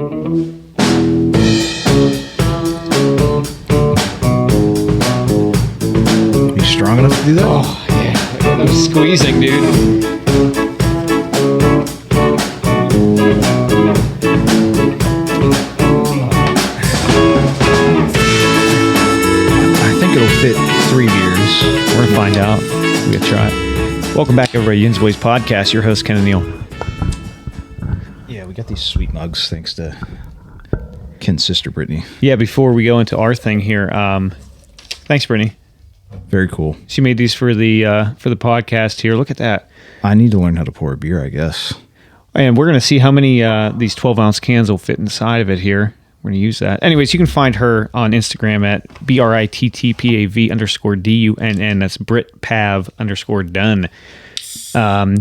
You strong enough to do that? Oh, yeah. That was squeezing, dude. I think it'll fit 3 beers. We're going to find out. We're going to try it. Welcome back, everybody. Yins Boys Podcast. Your host, Ken and Neil. Yeah, we got these sweet mugs thanks to Ken's sister, Brittany. Yeah, before we go into our thing here, thanks, Brittany. Very cool. She made these for the podcast here. Look at that. I need to learn how to pour a beer, I guess. And we're going to see how many these 12-ounce cans will fit inside of it here. We're going to use that. Anyways, you can find her on Instagram at BRITTPAV_DUNN. That's BritPav_done.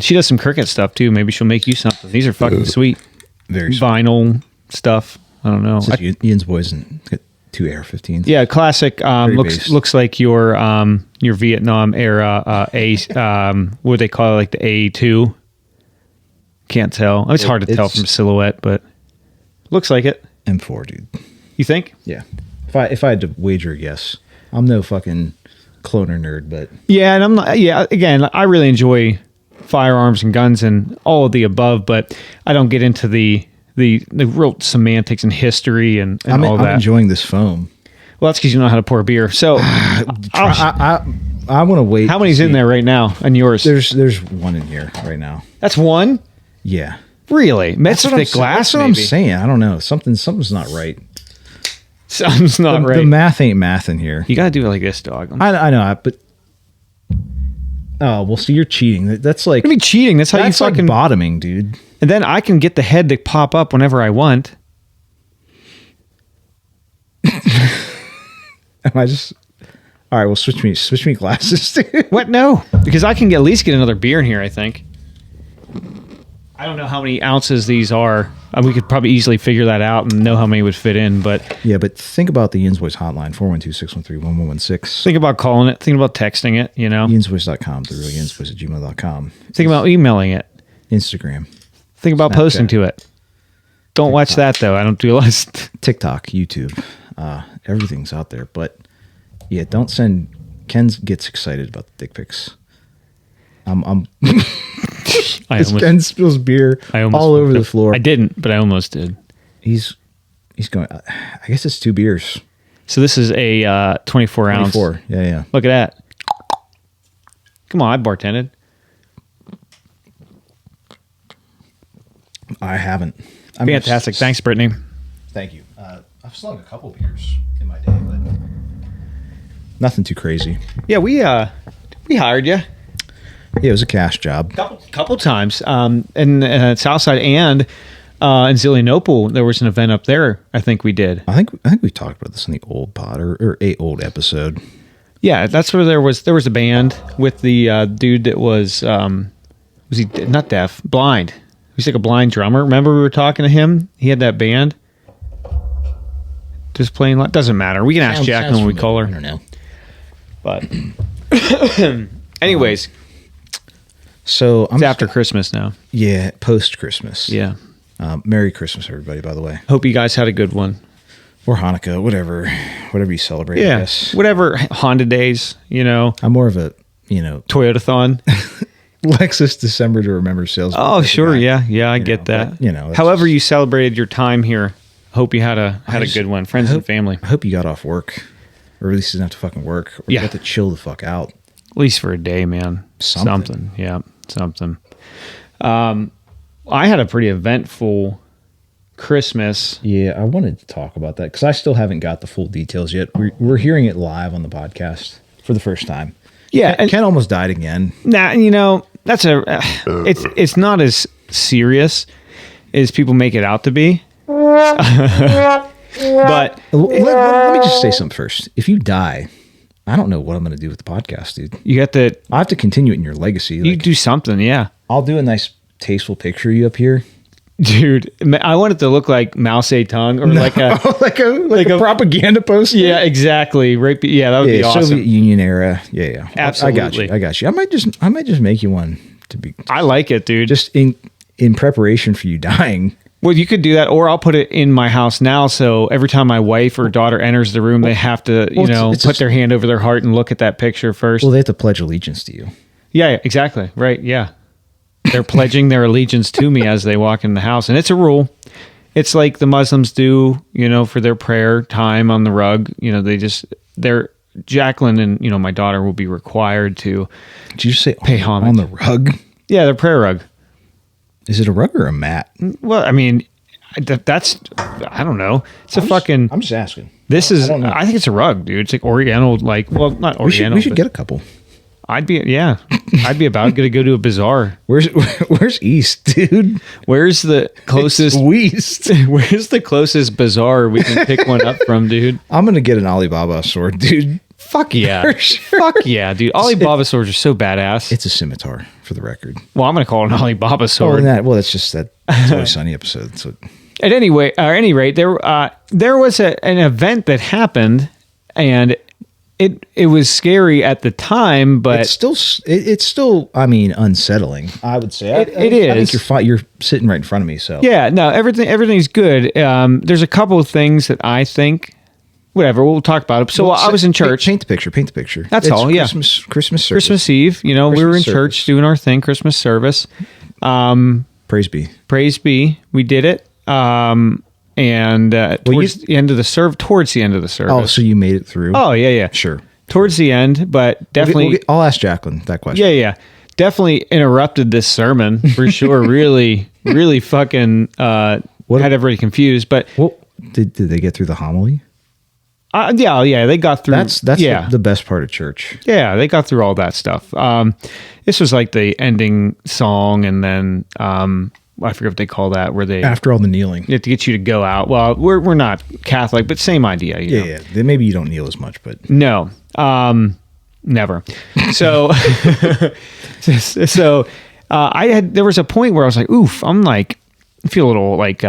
She does some Cricut stuff, too. Maybe she'll make you something. These are fucking sweet. Very sweet. Vinyl stuff. I don't know. Ian's Boys and got 2 AR-15s. Yeah, classic. Looks like your Vietnam era what do they call it, like the A2? Can't tell. It's hard to tell from silhouette, but looks like it. M4, dude. You think? Yeah. If I had to wager a guess, I'm no fucking cloner nerd, but Yeah, and I'm not. Yeah, again, I really enjoy firearms and guns and all of the above, but I don't get into the real semantics and history and all I'm that. enjoying this foam. Well, that's because you know how to pour beer. So, I want to wait. how many's in there right now? And yours? There's one in here right now. That's one. Yeah. Really? That's what I'm thick glass. That's what I'm saying. I don't know. Something's not right. Something's not right. The math ain't math in here. You gotta do it like this, dog. I know, but oh well. So you're cheating. That's like What do you mean cheating? That's how you that's like fucking. bottoming, dude. And then I can get the head to pop up whenever I want. Am I just all right? Well, switch me glasses, dude. What? No, because I can at least get another beer in here. I think. I don't know how many ounces these are. We could probably easily figure that out and know how many would fit in. But Yeah, but think about the Yins Boys hotline 412-613-1116. think about calling it. Think about texting it. You know. Yinsboys.com, the real yinsboys@gmail.com. Think about emailing it. Instagram, Think about Snapchat. posting to it. Don't watch that though. I don't do a lot. TikTok, YouTube, everything's out there. But yeah, don't send. Ken gets excited about the dick pics. Ken spills beer all over the floor. I didn't, but I almost did. He's going. I guess it's 2 beers. So this is a 24 ounce. 24. Yeah. Look at that. Come on, I bartended. I haven't. Fantastic. Thanks, Brittany. Thank you. I've slung a couple beers in my day, but nothing too crazy. Yeah, we hired you Yeah, it was a cash job. couple times. In Southside and in Zelienople, there was an event up there. I think we did. I think we talked about this in the old pod or a old episode. Yeah, that's where there was a band with the dude that was he not deaf, blind. He's like a blind drummer. Remember we were talking to him? He had that band. Just playing. Doesn't matter. We can ask Jacqueline when we call her. I don't know. But anyways, So it's after Christmas now. Yeah, post Christmas. Yeah. Merry Christmas, everybody. By the way, Hope you guys had a good one. or Hanukkah, whatever you celebrate. I Yeah. guess. Whatever Honda days, I'm more of a Toyotathon. Lexus December to remember sales. Oh, sure. Yeah. I get but, that. that's However just- you celebrated your time here, hope you had a good one. Friends and family. I hope you got off work, or at least didn't have to fucking work, or Yeah. you got to chill the fuck out. At least for a day, man. Something. Yeah, something. I had a pretty eventful Christmas. Yeah, I wanted to talk about that because I still haven't got the full details yet. We're hearing it live on the podcast for the first time. Yeah, and Ken almost died again. nah, that's it's not as serious as people make it out to be. But Let me just say something first. If you die, I don't know what I'm going to do with the podcast, dude. you got to I have to continue it in your legacy. you do something, yeah. I'll do a nice, tasteful picture of you up here. Dude, I want it to look like Mao Zedong or like like a propaganda poster. yeah, exactly. Right. Yeah, that would be awesome. Soviet Union era. Yeah. Absolutely. I got you. I might just make you one to be I like it, dude. just in preparation for you dying. Well, you could do that, or I'll put it in my house now. So every time my wife or daughter enters the room, they have to, put their hand over their heart and look at that picture first. Well, they have to pledge allegiance to you. Yeah, exactly. Right. Yeah. They're pledging their allegiance to me as they walk in the house. And it's a rule. It's like the Muslims do, for their prayer time on the rug. Jacqueline and, my daughter will be required to Did you say pay homage. On the rug? Yeah, their prayer rug. Is it a rug or a mat? Well, I mean, I don't know. I'm just asking. I think it's a rug, dude. It's like Oriental, not Oriental. We should get a couple. I'd be about to go to a bazaar. Where's East, dude? Where's the closest East? Where's the closest bazaar we can pick one up from, dude? I'm gonna get an Alibaba sword, dude. Fuck yeah. Sure. Fuck yeah, dude. Alibaba swords are so badass. It's a scimitar, for the record. Well, I'm gonna call it an Alibaba sword. That's just that It's Always Sunny episode. So. At any rate, there was an event that happened, and it was scary at the time, but it's still I mean unsettling. I would say it is. I think you're fine. You're sitting right in front of me, so yeah. No, everything's good. There's a couple of things that I think. Whatever, we'll talk about it. So I was in church. Paint the picture. That's all. Yeah, Christmas service. Christmas Eve. We were in church doing our thing. Christmas service. Praise be. We did it. And towards the end of the service. Oh, so you made it through? Oh, yeah. Sure. Towards the end, but definitely. I'll ask Jacqueline that question. Yeah. Definitely interrupted this sermon for sure. Really fucking had everybody confused. But did they get through the homily? Yeah, they got through. That's the best part of church. Yeah, they got through all that stuff. This was like the ending song, and then I forget what they call that, where they after all the kneeling, to get you to go out. Well, we're not Catholic, but same idea. Yeah. Maybe you don't kneel as much, but no, never. So, there was a point where I was like, oof, I feel a little like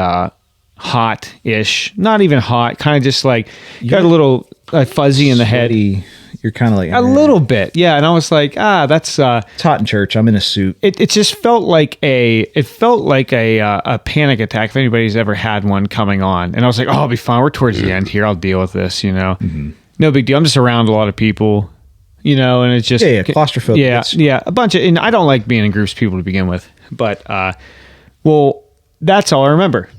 hot-ish, not even hot, kind of just like got a little fuzzy in the head. You're kind of like a little bit, yeah. And I was like, that's it's hot in church. I'm in a suit. It just felt like a panic attack if anybody's ever had one coming on. And I was like, I'll be fine. We're towards the end here. I'll deal with this. Mm-hmm. No big deal. I'm just around a lot of people. And it's just claustrophobic. Yeah, a bunch of, and I don't like being in groups of people to begin with. But that's all I remember.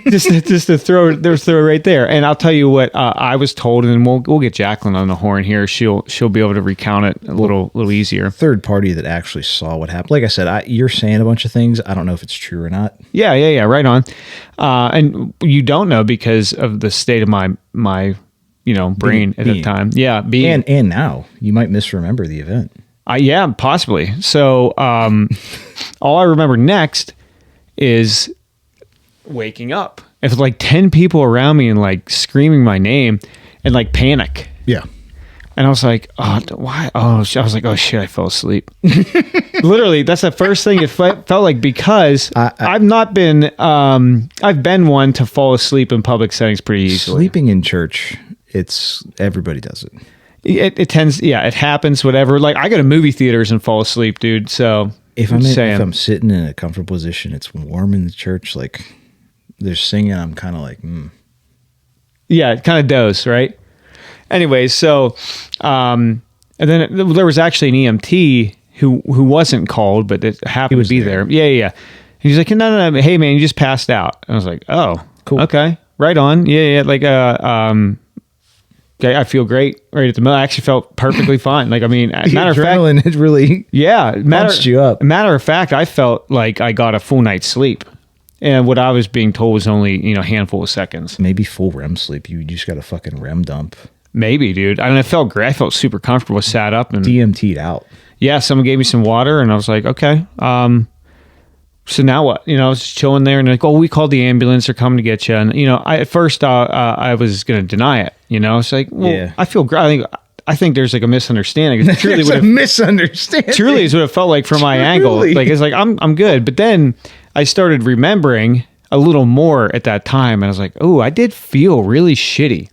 just to throw right there. And I'll tell you what I was told, and we'll get Jacqueline on the horn here. She'll be able to recount it a little easier. Third party that actually saw what happened. Like I said, you're saying a bunch of things. I don't know if it's true or not. Yeah, right on. And you don't know because of the state of my brain at the time. Yeah, and now you might misremember the event. Yeah, possibly. So all I remember next is waking up. If like 10 people around me and like screaming my name and like panic. Yeah. And I was like, why? I was like, oh shit, I fell asleep. Literally, that's the first thing it felt like, because I've not been, I've been one to fall asleep in public settings pretty easily. Sleeping in church, everybody does it. It tends, it happens, whatever. Like I go to movie theaters and fall asleep, dude. So if I'm sitting in a comfortable position, it's warm in the church, like they're singing, I'm kind of like, Yeah, kind of doze, right? Anyways, so, and then there was actually an EMT who wasn't called, but it happened to be there. Yeah. And he's like, no, hey man, you just passed out. And I was like, oh, cool. Okay, right on. Yeah. Like, okay, I feel great right at the moment. I actually felt perfectly fine. Like, I mean, matter of fact, it really punched you up. Matter of fact, I felt like I got a full night's sleep. And what I was being told was only, a handful of seconds. Maybe full REM sleep. You just got a fucking REM dump. Maybe, dude. I mean, I felt great. I felt super comfortable. I sat up and DMT'd out. Yeah, someone gave me some water, and I was like, okay. So now what? I was just chilling there, and they're like, oh, we called the ambulance. They're coming to get you. And at first I was going to deny it. It's like, well, yeah. I feel great. I think there's like a misunderstanding. There's a misunderstanding. Truly is what it felt like from my angle. Like it's like I'm good, but then I started remembering a little more at that time, and I was like, oh, I did feel really shitty.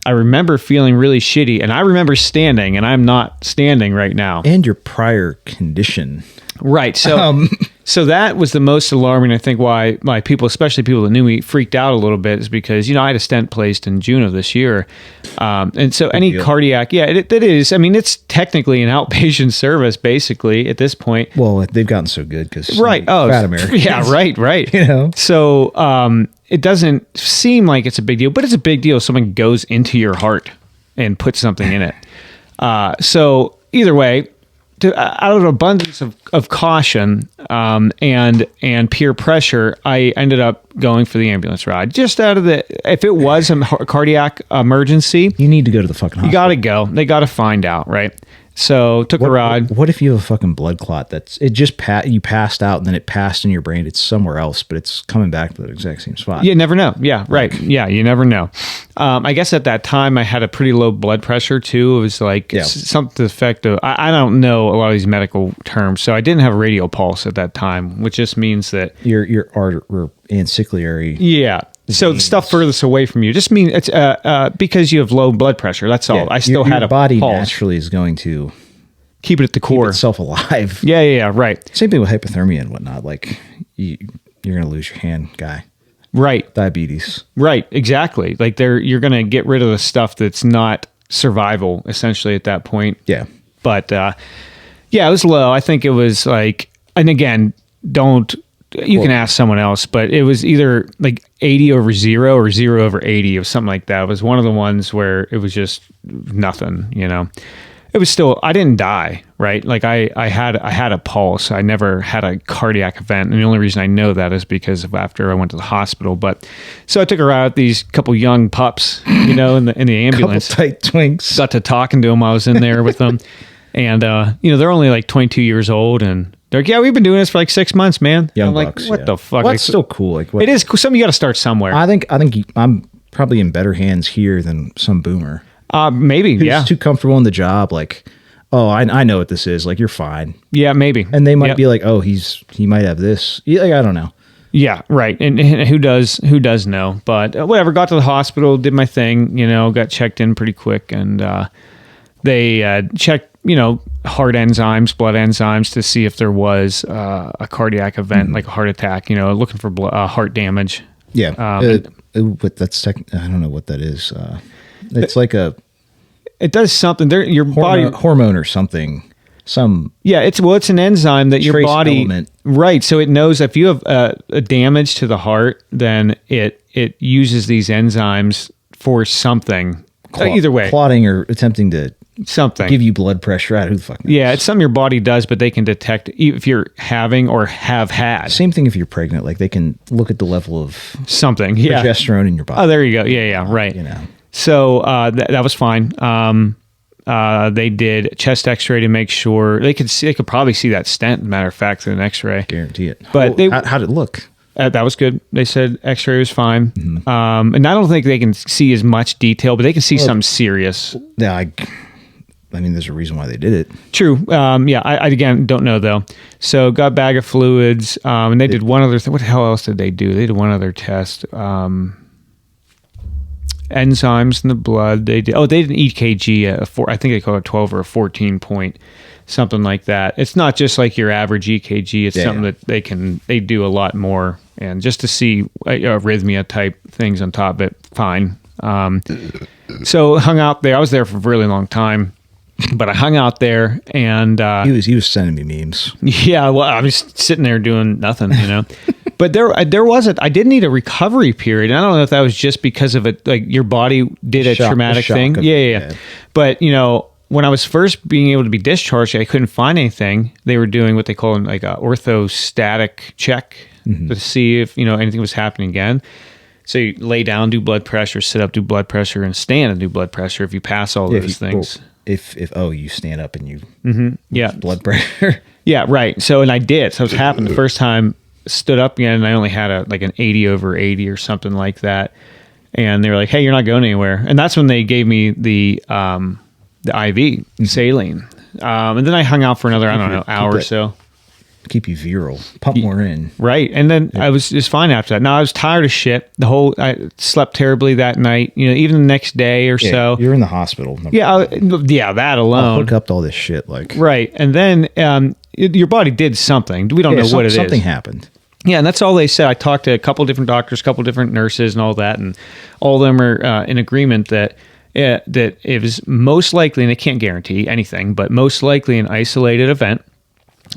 I remember feeling really shitty, and I remember standing, and I'm not standing right now. And your prior condition. Right. So So that was the most alarming. I think why people, especially people that knew me, freaked out a little bit is because, I had a stent placed in June of this year. And so any cardiac, it is. I mean, it's technically an outpatient service basically at this point. Well, they've gotten so good because fat Americans. Yeah, right. So it doesn't seem like it's a big deal, but it's a big deal if someone goes into your heart and puts something in it. So either way, out of an abundance of caution and peer pressure, I ended up going for the ambulance ride. Just out of if it was a cardiac emergency, you need to go to the fucking hospital. You got to go. They got to find out, right? So took a ride. What if you have a fucking blood clot you passed out and then it passed in your brain? It's somewhere else, but it's coming back to the exact same spot. You never know. Yeah, right. Yeah, you never know. I guess at that time I had a pretty low blood pressure too. It was like something to the effect of, I don't know a lot of these medical terms, so I didn't have a radial pulse at that time, which just means that your ancillary. Yeah. So the stuff furthest away from you just means it's because you have low blood pressure. That's all. I still had a body pulse. Naturally is going to keep it at the core, keep itself alive. Yeah, right. Same thing with hypothermia and whatnot. Like you're going to lose your hand, guy. Right. Diabetes. Right. Exactly. Like you're going to get rid of the stuff that's not survival essentially at that point. Yeah. But it was low. I think it was like, and again, you can ask someone else, but it was either like 80 over 0 or 0 over 80 or something like that. It was one of the ones where it was just nothing, It was still, I didn't die, right? Like I had a pulse. I never had a cardiac event. And the only reason I know that is because of after I went to the hospital. But so I took her out, these couple young pups, in the ambulance. Couple tight twinks. Got to talking to them. I was in there with them. And, they're only like 22 years old and they're like, yeah, we've been doing this for like 6 months, man. Young I'm like, bucks, what the fuck? Well, that's still cool. Like, it is cool. Something you got to start somewhere. I think I'm probably in better hands here than some boomer. Maybe, who's too comfortable in the job. Like, oh, I know what this is. Like, you're fine. Yeah, maybe. And they might be like, oh, he might have this. Like, I don't know. Yeah, right. And who does know? But whatever. Got to the hospital, did my thing. Got checked in pretty quick, and they checked. Heart enzymes, blood enzymes to see if there was a cardiac event, like a heart attack, looking for heart damage. Yeah. But that's I don't know what that is. It's like it does something there. Your body hormone or something. It's an enzyme that your body element. Right. So it knows if you have a damage to the heart, then it uses these enzymes for something. Either way, clotting or attempting to something give you blood pressure. Who the fuck knows? Yeah, it's something your body does, but they can detect if you're having or have had. Same thing if you're pregnant. Like they can look at the level of something, progesterone in your body. Oh, there you go. Yeah, right. So that was fine. They did chest X-ray to make sure they could see. They could probably see that stent. Matter of fact, in an X-ray, guarantee it. But how did it look? That was good. They said X-ray was fine. Mm-hmm. And I don't think they can see as much detail, but they can see something serious. Yeah, I mean, there's a reason why they did it. True. I again don't know though. So got a bag of fluids, and they did one other thing. What the hell else did they do? They did one other test. Enzymes in the blood. They did an EKG. I think they call it 12 or a 14 point, something like that. It's not just like your average EKG. It's something that they do a lot more, and just to see arrhythmia type things on top of it. Fine. So hung out there. I was there for a really long time. But I hung out there, and he was sending me memes. Yeah, well, I was sitting there doing nothing, But there was I did need a recovery period. And I don't know if that was just because of it, like your body did a traumatic thing. Yeah. But when I was first being able to be discharged, I couldn't find anything. They were doing what they call like a orthostatic check to see if anything was happening again. So you lay down, do blood pressure, sit up, do blood pressure, and stand and do blood pressure. If you pass all those things. If you stand up and you blood pressure. Yeah, right. So and I did. So it happened the first time. Stood up again, and I only had an 80 over 80 or something like that. And they were like, "Hey, you're not going anywhere." And that's when they gave me the IV saline. And then I hung out for another hour or so. Keep you virile, pump more in. Right. And then I was just fine after that. Now I was tired as shit. I slept terribly that night, even the next day or so. You're in the hospital. That alone. I'll hook up to all this shit. Right. And then, your body did something. We don't know what it is. Something happened. Yeah, and that's all they said. I talked to a couple different doctors, a couple different nurses, and all that, and all of them are in agreement that it was most likely, and they can't guarantee anything, but most likely an isolated event.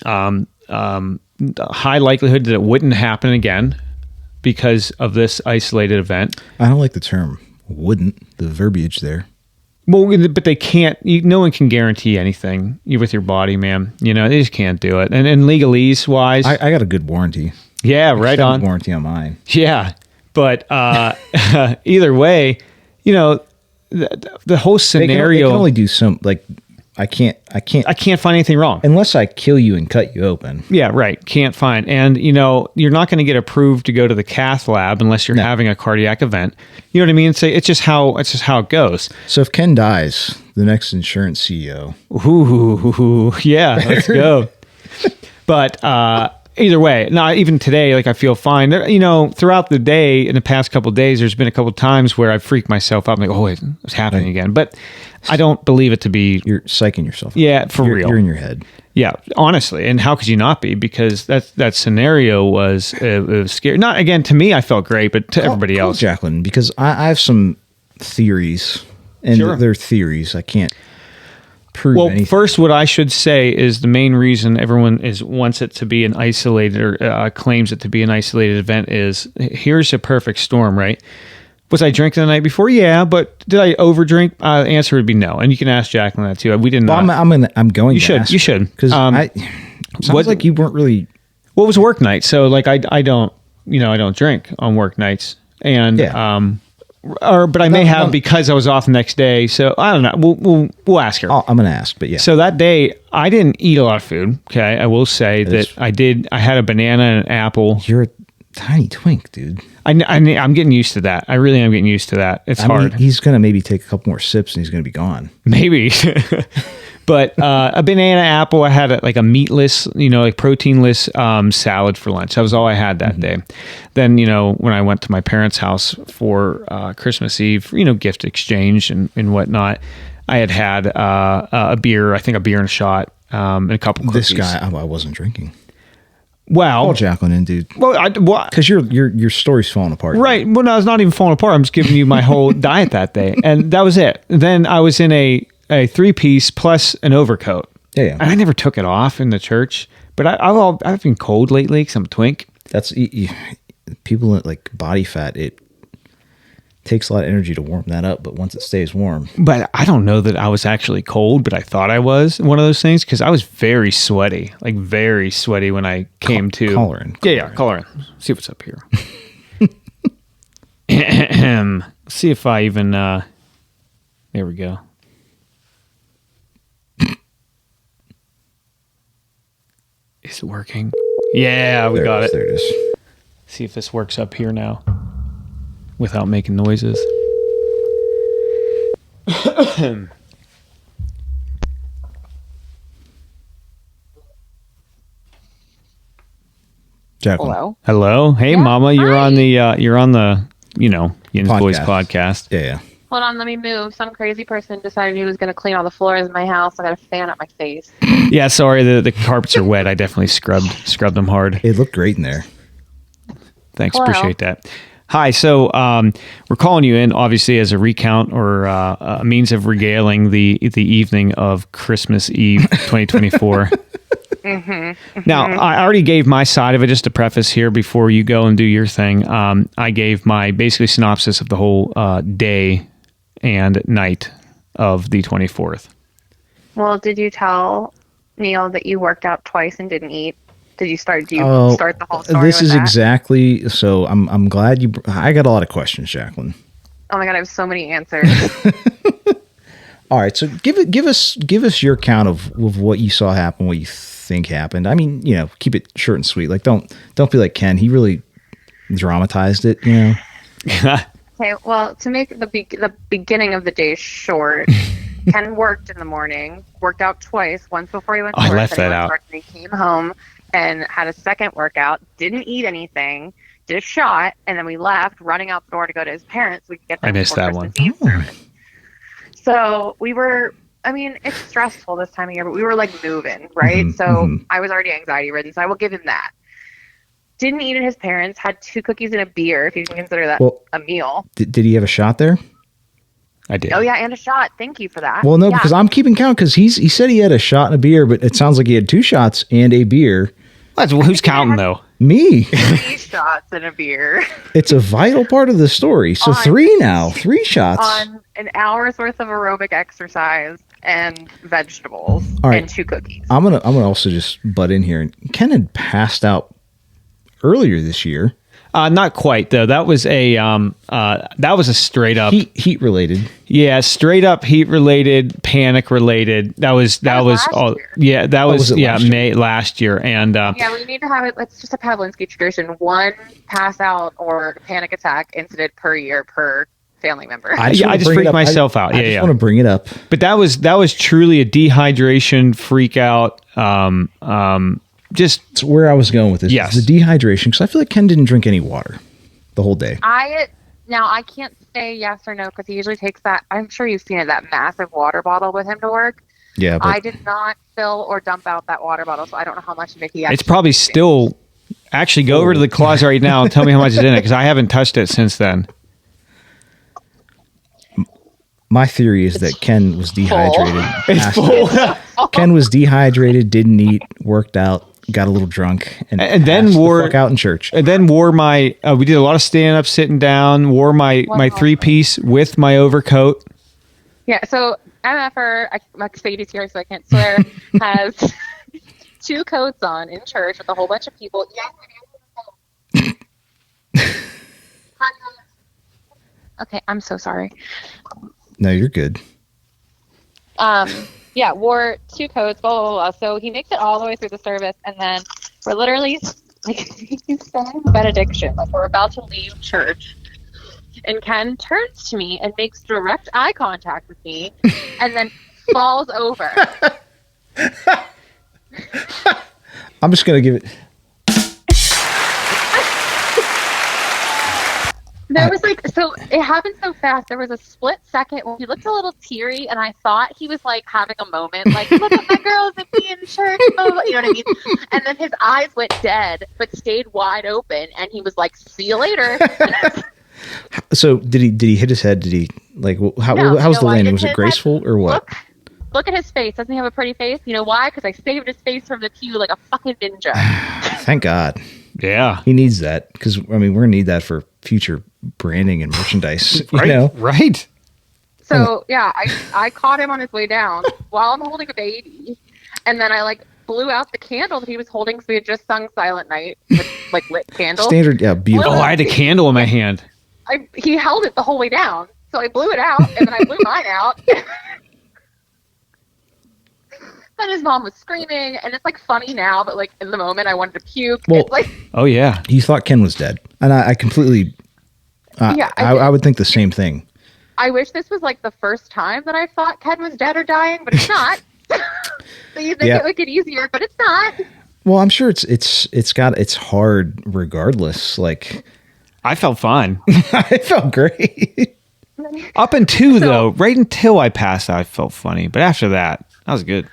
High likelihood that it wouldn't happen again because of this isolated event. I don't like the term "wouldn't." The verbiage there. Well, but they can't. No one can guarantee anything with your body, man. You know, they just can't do it. And legalese wise, I got a good warranty. Yeah, right on. Warranty on mine. Yeah, but either way, you know, the whole scenario. They can only do some, like, I can't find anything wrong unless I kill you and cut you open. Yeah, right. Can't find. And you know, you're not going to get approved to go to the cath lab unless you're having a cardiac event. You know what I mean? It's just how it goes. So if Ken dies, the next insurance CEO. Ooh, yeah, let's go. But either way, not even today, like I feel fine. You know, throughout the day, in the past couple of days, there's been a couple of times where I freaked myself out. I'm like, oh wait, it's happening again. But I don't believe it to be. You're psyching yourself. Yeah, for real. You're in your head. Yeah, honestly. And how could you not be? Because that scenario was scary. Not, again, to me, I felt great, but to everybody else. Jacqueline, because I have some theories, and they're theories. I can't prove anything. First, what I should say is the main reason everyone wants it to be an isolated or claims it to be an isolated event is, here's a perfect storm, right? Was I drinking the night before? Yeah, but did I overdrink? The answer would be no. And you can ask Jacqueline that too. We didn't. Well, I'm going. You should. You should. Because sounds like you weren't really. What was work night? So like I don't I don't drink on work nights, and but I may have because I was off the next day. So I don't know. We'll ask her. I'm gonna ask, but yeah. So that day I didn't eat a lot of food. Okay, I will say that I did. I had a banana and an apple. You're a tiny twink, dude. I'm getting used to that. I really am getting used to that. It's hard. He's going to maybe take a couple more sips and he's going to be gone. Maybe. But a banana, apple, I had a meatless, like proteinless salad for lunch. That was all I had that day. Then, when I went to my parents' house for Christmas Eve, gift exchange and whatnot, I had a beer, I think a beer and a shot, and a couple cookies. This guy, I wasn't drinking. Well, call Jacqueline in, dude. Well, because your story's falling apart. Right. Well, no, it's not even falling apart. I'm just giving you my whole diet that day, and that was it. Then I was in a 3-piece plus an overcoat. Yeah. And I never took it off in the church, but I've been cold lately because I'm a twink. That's people that like body fat. It takes a lot of energy to warm that up, but once it stays warm. But I don't know that I was actually cold, but I thought I was one of those things because I was very sweaty, like very sweaty when I came to. Call her in. Yeah, call her in. See what's up here. See if I even. There we go. Is it working? Yeah, we got it. There it is. See if this works up here now without making noises. Jacqueline. Hello. Hey, yeah, Mama. You're on the Yin's Boys podcast. Yeah. Hold on, let me move. Some crazy person decided he was going to clean all the floors in my house. I got a fan at my face. Yeah, sorry. The carpets are wet. I definitely scrubbed them hard. It looked great in there. Thanks. Hello. Appreciate that. Hi. So we're calling you in, obviously, as a recount or a means of regaling the evening of Christmas Eve 2024. Now, I already gave my side of it, just to preface here before you go and do your thing. I gave my basically synopsis of the whole day and night of the 24th. Well, did you tell Neil that you worked out twice and didn't eat? Do you start the whole story? This is exactly. So I'm glad you. I got a lot of questions, Jacqueline. Oh my God, I have so many answers. All right, so give us your account of what you saw happen, what you think happened. I mean, keep it short and sweet. Like don't be like Ken. He really dramatized it. Okay, well, to make the beginning of the day short, Ken worked in the morning, worked out twice, once before he went to work. I left that out. And he came home and had a second workout, didn't eat anything, did a shot, and then we left, running out the door to go to his parents. We could get them. I missed that one. So we were I mean, it's stressful this time of year, but we were like moving, right? So I was already anxiety ridden, so I will give him that. Didn't eat at his parents', had 2 cookies and a beer, if you can consider that a meal. Did he have a shot there? I did. Oh, yeah, and a shot. Thank you for that. Well, no, because I'm keeping count because he said he had a shot and a beer, but it sounds like he had 2 shots and a beer. Who's counting, though? Me. 3 shots and a beer. It's a vital part of the story. So 3 now. 3 shots. On an hour's worth of aerobic exercise and vegetables and 2 cookies. I'm gonna also just butt in here. Ken had passed out earlier this year. Not quite though. That was a straight up heat related. Yeah, straight up heat related, panic related. That was all. Year. Yeah, that was May last year, and yeah, we need to have it. It's just a Pavlinsky tradition: 1 pass out or panic attack incident per year per family member. I just freaked myself out. I just want to bring it up. But that was truly a dehydration freak out. Just it's where I was going with this. Yes. The dehydration, because I feel like Ken didn't drink any water the whole day. I can't say yes or no because he usually takes that. I'm sure you've seen it, that massive water bottle with him to work. Yeah, but I did not fill or dump out that water bottle, so I don't know how much Mickey. It's probably still. Actually, go over to the closet right now and tell me how much is in it because I haven't touched it since then. My theory is that Ken was dehydrated. It's full. Ken was dehydrated, didn't eat, worked out, got a little drunk, and then wore the fuck out in church. And then wore my. We did a lot of stand up, sitting down. Wore my 3-piece with my overcoat. Yeah. So MFR, my baby's here, so I can't swear. Has 2 coats on in church with a whole bunch of people. Yes. Okay, I'm so sorry. No, you're good. Yeah, wore 2 coats, blah, blah, blah. So he makes it all the way through the service, and then we're literally, like, he's saying benediction. Like, we're about to leave church. And Ken turns to me and makes direct eye contact with me, and then falls over. I'm just going to give it... There was so it happened so fast. There was a split second when he looked a little teary, and I thought he was like having a moment, like, look at my girls and me in church, you know what I mean? And then his eyes went dead, but stayed wide open, and he was like, "See you later." So did he hit his head? Did he how was the landing? Was it graceful or what? Look at his face. Doesn't he have a pretty face? You know why? Because I saved his face from the pew like a fucking ninja. Thank God. Yeah, he needs that because we're gonna need that for future branding and merchandise. Right. So yeah, I caught him on his way down while I'm holding a baby, and then I blew out the candle that he was holding because we had just sung Silent Night with lit candle. Standard, yeah, beautiful. Oh, I had a candle in my hand. He held it the whole way down, so I blew it out, and then I blew mine out. Then his mom was screaming, and it's funny now, but in the moment I wanted to puke. Well, oh yeah, you thought Ken was dead, and I completely. I would think the same thing. I wish this was the first time that I thought Ken was dead or dying, but it's not. So you think it would get easier, but it's not. Well, I'm sure it's hard regardless. I felt fine. I felt great. Up until though, right until I passed out, I felt funny, but after that was good.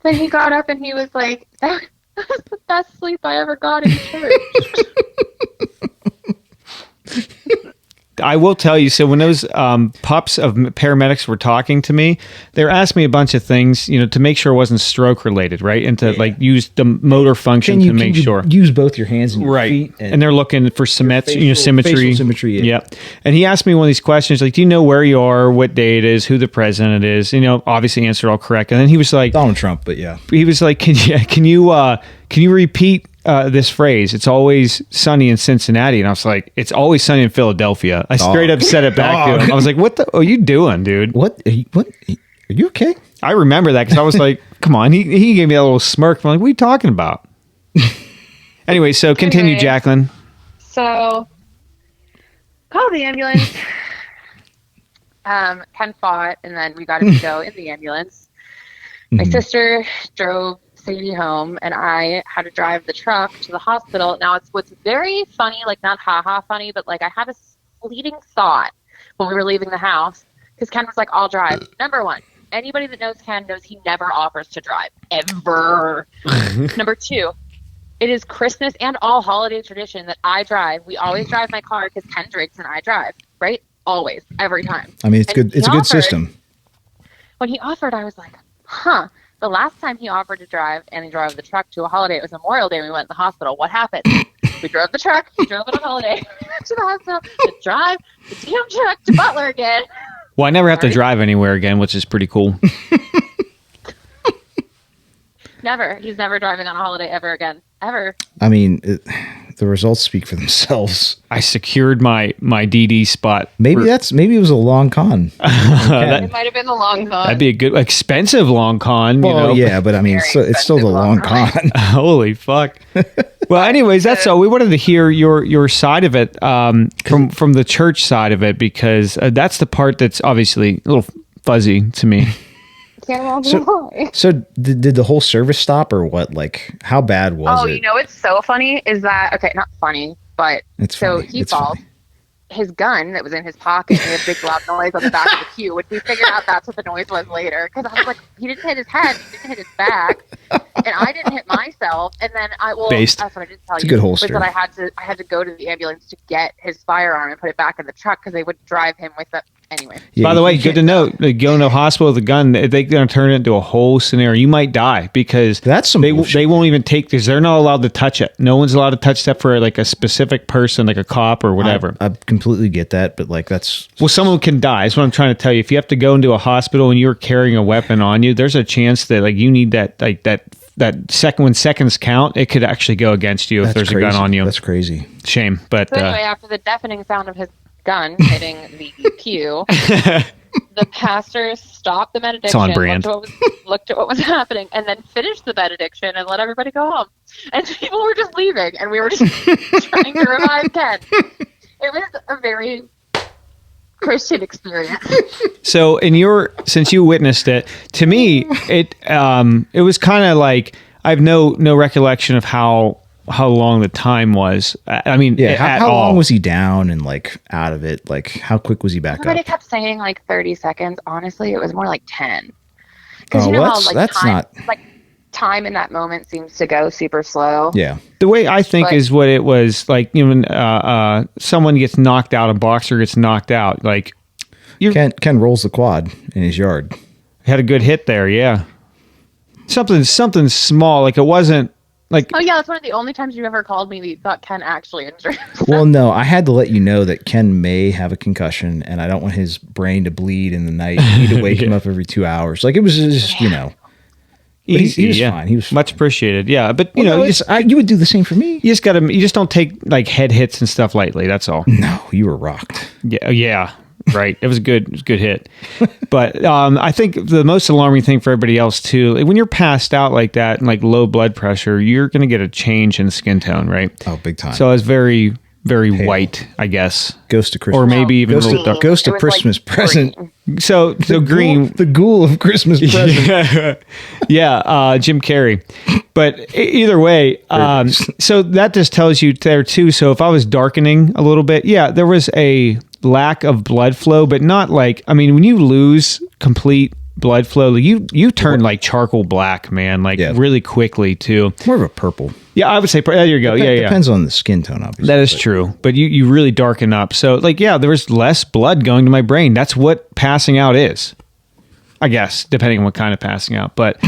Then he got up and he was like, "That was the best sleep I ever got in church." I will tell you, so when those pups of paramedics were talking to me, they were asking me a bunch of things, to make sure it wasn't stroke related, right? And to use the motor function to make sure. Use both your hands and your feet. And they're looking for symmetry. Facial symmetry. Yeah. And he asked me one of these questions, do you know where you are, what day it is, who the president is? Obviously answered all correct. And then he was like, Donald Trump, but yeah. He was like, can you repeat this phrase? It's always sunny in Cincinnati. And I was like, it's always sunny in Philadelphia. I straight up said it back to him. I was like, what are you doing, dude? What? Are you okay? I remember that because I was like, come on. He gave me a little smirk. I'm like, what are you talking about? Anyway, so continue, Jacqueline. So, call the ambulance. Ken fought, and then we got him to go in the ambulance. My sister drove Sadie home, and I had to drive the truck to the hospital. Now, it's what's very funny, not ha-ha funny, but I had a fleeting thought when we were leaving the house, because Ken was like, I'll drive. Number one, anybody that knows Ken knows he never offers to drive ever. Number 2, it is Christmas and all holiday tradition that I drive. We always drive my car because Ken drinks and I drive, right? Always, every time. I mean, it's good. It's a good system. When he offered, I was like, huh. The last time he offered to drive and he drove the truck to a holiday, it was Memorial Day, and we went to the hospital. What happened? We drove the truck, he drove it on holiday to the hospital, to drive the damn truck to Butler again. Well, I never have to drive anywhere again, which is pretty cool. Never. He's never driving on a holiday ever again. Ever. I mean, the results speak for themselves. I secured my DD spot. Maybe it was a long con. It might have been the long con. That'd be a good, expensive long con. Well, yeah, but I mean, it's still the long con. Holy fuck. Well, anyways, that's all. We wanted to hear your side of it, from the church side of it, because that's the part that's obviously a little fuzzy to me. So did the whole service stop or what? Like, how bad was it? You know what's so funny is that, okay, not funny, but it's so funny. he falls. His gun that was in his pocket made a big loud noise on the back of the queue, which we figured out that's what the noise was later. Because I was like, he didn't hit his head, he didn't hit his back, and I didn't hit myself. And then that's what I didn't tell you. It's a good holster. Was that I had to go to the ambulance to get his firearm and put it back in the truck because they would drive him with the. Anyway. Yeah, by the way, good to know. Going to a hospital with a gun, they're going to turn it into a whole scenario. You might die because they won't even take this. They're not allowed to touch it. No one's allowed to touch that for like a specific person, like a cop or whatever. I completely get that, but like that's... Well, someone can die. That's what I'm trying to tell you. If you have to go into a hospital and you're carrying a weapon on you, there's a chance that like you need that second, when seconds count, it could actually go against you if there's a gun on you. That's crazy. Shame. But anyway, after the deafening sound of his gun hitting the pew, the pastor stopped the benediction, looked at what was happening, and then finished the benediction and let everybody go home. And people were just leaving, and we were just trying to revive Ken. It was a very Christian experience. So, since you witnessed it, to me, it was kind of like I have no recollection of how long the time was. I mean, how long was he down and like out of it? Like, how quick was he back Everybody up? kept saying like 30 seconds. Honestly, it was more like 10. Because time in that moment seems to go super slow. Yeah. The way I think is what it was like, someone gets knocked out, a boxer gets knocked out. Like, Ken rolls the quad in his yard. Had a good hit there, yeah. Something small, like it wasn't. Like, oh yeah, that's one of the only times you ever called me that you thought Ken actually injured. Well, no, I had to let you know that Ken may have a concussion, and I don't want his brain to bleed in the night. You need to wake him up every 2 hours. Like, it was just, easy. He was fine. He was fine. Much appreciated. Yeah, but you would do the same for me. You just don't take like head hits and stuff lightly. That's all. No, you were rocked. Yeah. Right. It was a good hit. But I think the most alarming thing for everybody else too, like when you're passed out like that and like low blood pressure, you're going to get a change in skin tone, right? Oh, big time. So I was very, very pale. White, I guess. Ghost of Christmas. Or maybe even a little dark. Ghost of Christmas present. So green. The ghoul of Christmas present. Yeah, Jim Carrey. But either way, so that just tells you there too. So if I was darkening a little bit, yeah, there was a lack of blood flow, but not like, I mean, when you lose complete blood flow, you turn like charcoal black, man, like really quickly too. More of a purple. Yeah, I would say, there you go. Depends on the skin tone, obviously. That is true. But you really darken up. So like, yeah, there was less blood going to my brain. That's what passing out is, I guess, depending on what kind of passing out. But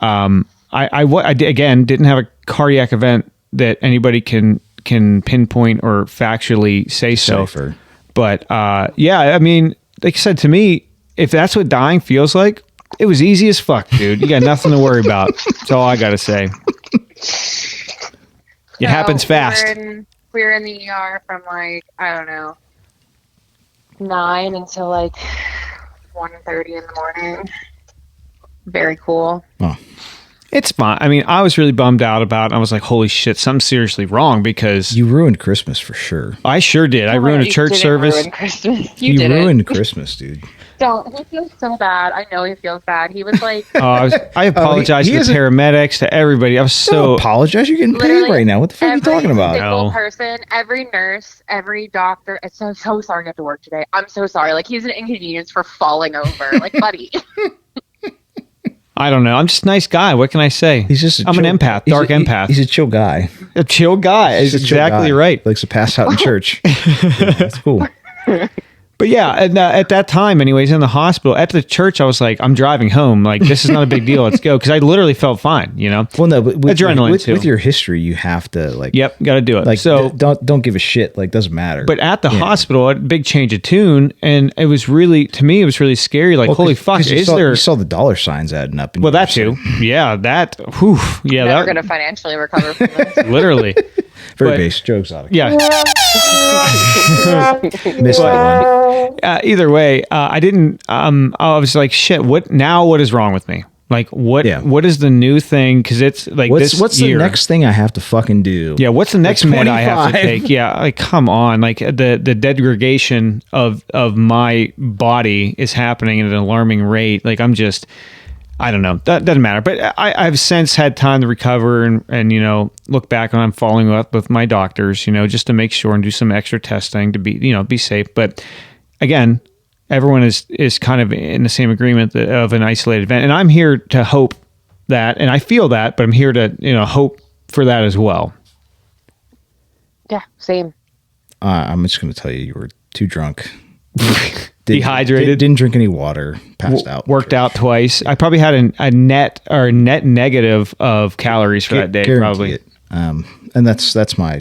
I didn't have a cardiac event that anybody can pinpoint or factually say so. Safer. But yeah, I mean, like I said, to me, if that's what dying feels like, it was easy as fuck, dude. You got nothing to worry about. That's all I got to say. It happens fast. We were in the ER from like, I don't know, 9 until like 1:30 in the morning. Very cool. Oh. It's fine. I mean, I was really bummed out about it. I was like, holy shit, something's seriously wrong because... You ruined Christmas for sure. I sure did. I ruined a church service. Ruin Christmas. You ruined Christmas, dude. Don't. He feels so bad. I know he feels bad. He was like... I apologize to the paramedics, to everybody. I was so... Don't apologize. You're getting paid right now. What the fuck are you talking about? Every single person, every nurse, every doctor... It's so sorry you have to work today. I'm so sorry. Like, he's an inconvenience for falling over. Like, buddy... I don't know. I'm just a nice guy. What can I say? He's just. I'm an empath, dark empath. He's a chill guy. A chill guy. He's a chill Exactly guy. right. Likes to pass out in church. Yeah, that's cool. But yeah, and, at that time, anyways, in the hospital, at the church, I was like, I'm driving home. Like, this is not a big deal. Let's go. Because I literally felt fine, you know? Well, no, but Adrenaline, too. with your history, you have to, like... Yep, got to do it. Like, so don't give a shit. Like, doesn't matter. But at the hospital, a big change of tune, and it was really, to me, it was really scary. Like, holy fuck, you saw the dollar signs adding up. Well, that too. Yeah, that, whew. Yeah, Never going to financially recover from this. Literally. Very base. Joe Exotic. Yeah. Missed that one. Either way, I didn't, I was like, shit, what is wrong with me? Like, what is the new thing? Because it's like, what's year, the next thing I have to fucking do? Yeah, what's the next med I have to take? Yeah, like, come on. Like, the degradation of my body is happening at an alarming rate. Like, I don't know. That doesn't matter. But I've since had time to recover and you know, look back, and I'm following up with my doctors, you know, just to make sure and do some extra testing to be, you know, be safe. But again, everyone is kind of in the same agreement of an isolated event. And I'm here to hope that, and I feel that, but I'm here to, you know, hope for that as well. Yeah, same. I'm just going to tell you were too drunk. Dehydrated. Didn't drink any water. Passed out. Worked out twice. I probably had a net negative of calories for that day. Probably. It. And that's my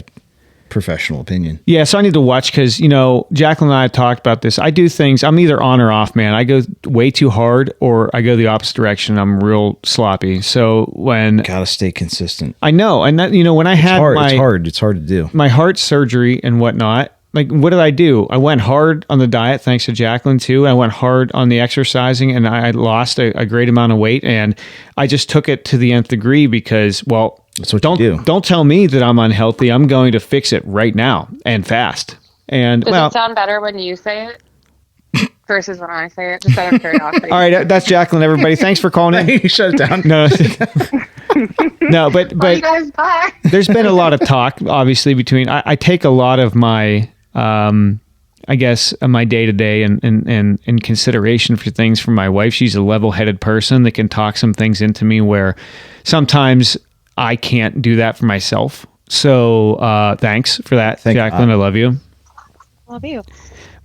professional opinion. Yeah, so I need to watch because, you know, Jacqueline and I have talked about this. I do things, I'm either on or off, man. I go way too hard or I go the opposite direction. I'm real sloppy. So when... Gotta stay consistent. I know. And that, you know, when I had It's hard to do. My heart surgery and whatnot, like, what did I do? I went hard on the diet, thanks to Jacqueline, too. I went hard on the exercising, and I lost a great amount of weight. And I just took it to the nth degree because, well, that's what you do. Don't tell me that I'm unhealthy. I'm going to fix it right now and fast. And Does it sound better when you say it versus when I say it? Just out of curiosity. All right, that's Jacqueline, everybody. Thanks for calling in. Shut it down. No. No, but you guys, bye. There's been a lot of talk, obviously, between I take a lot of my I guess my day to day and in consideration for things from my wife. She's a level headed person that can talk some things into me where sometimes I can't do that for myself. So thanks for that, Jacqueline. I love you. Love you.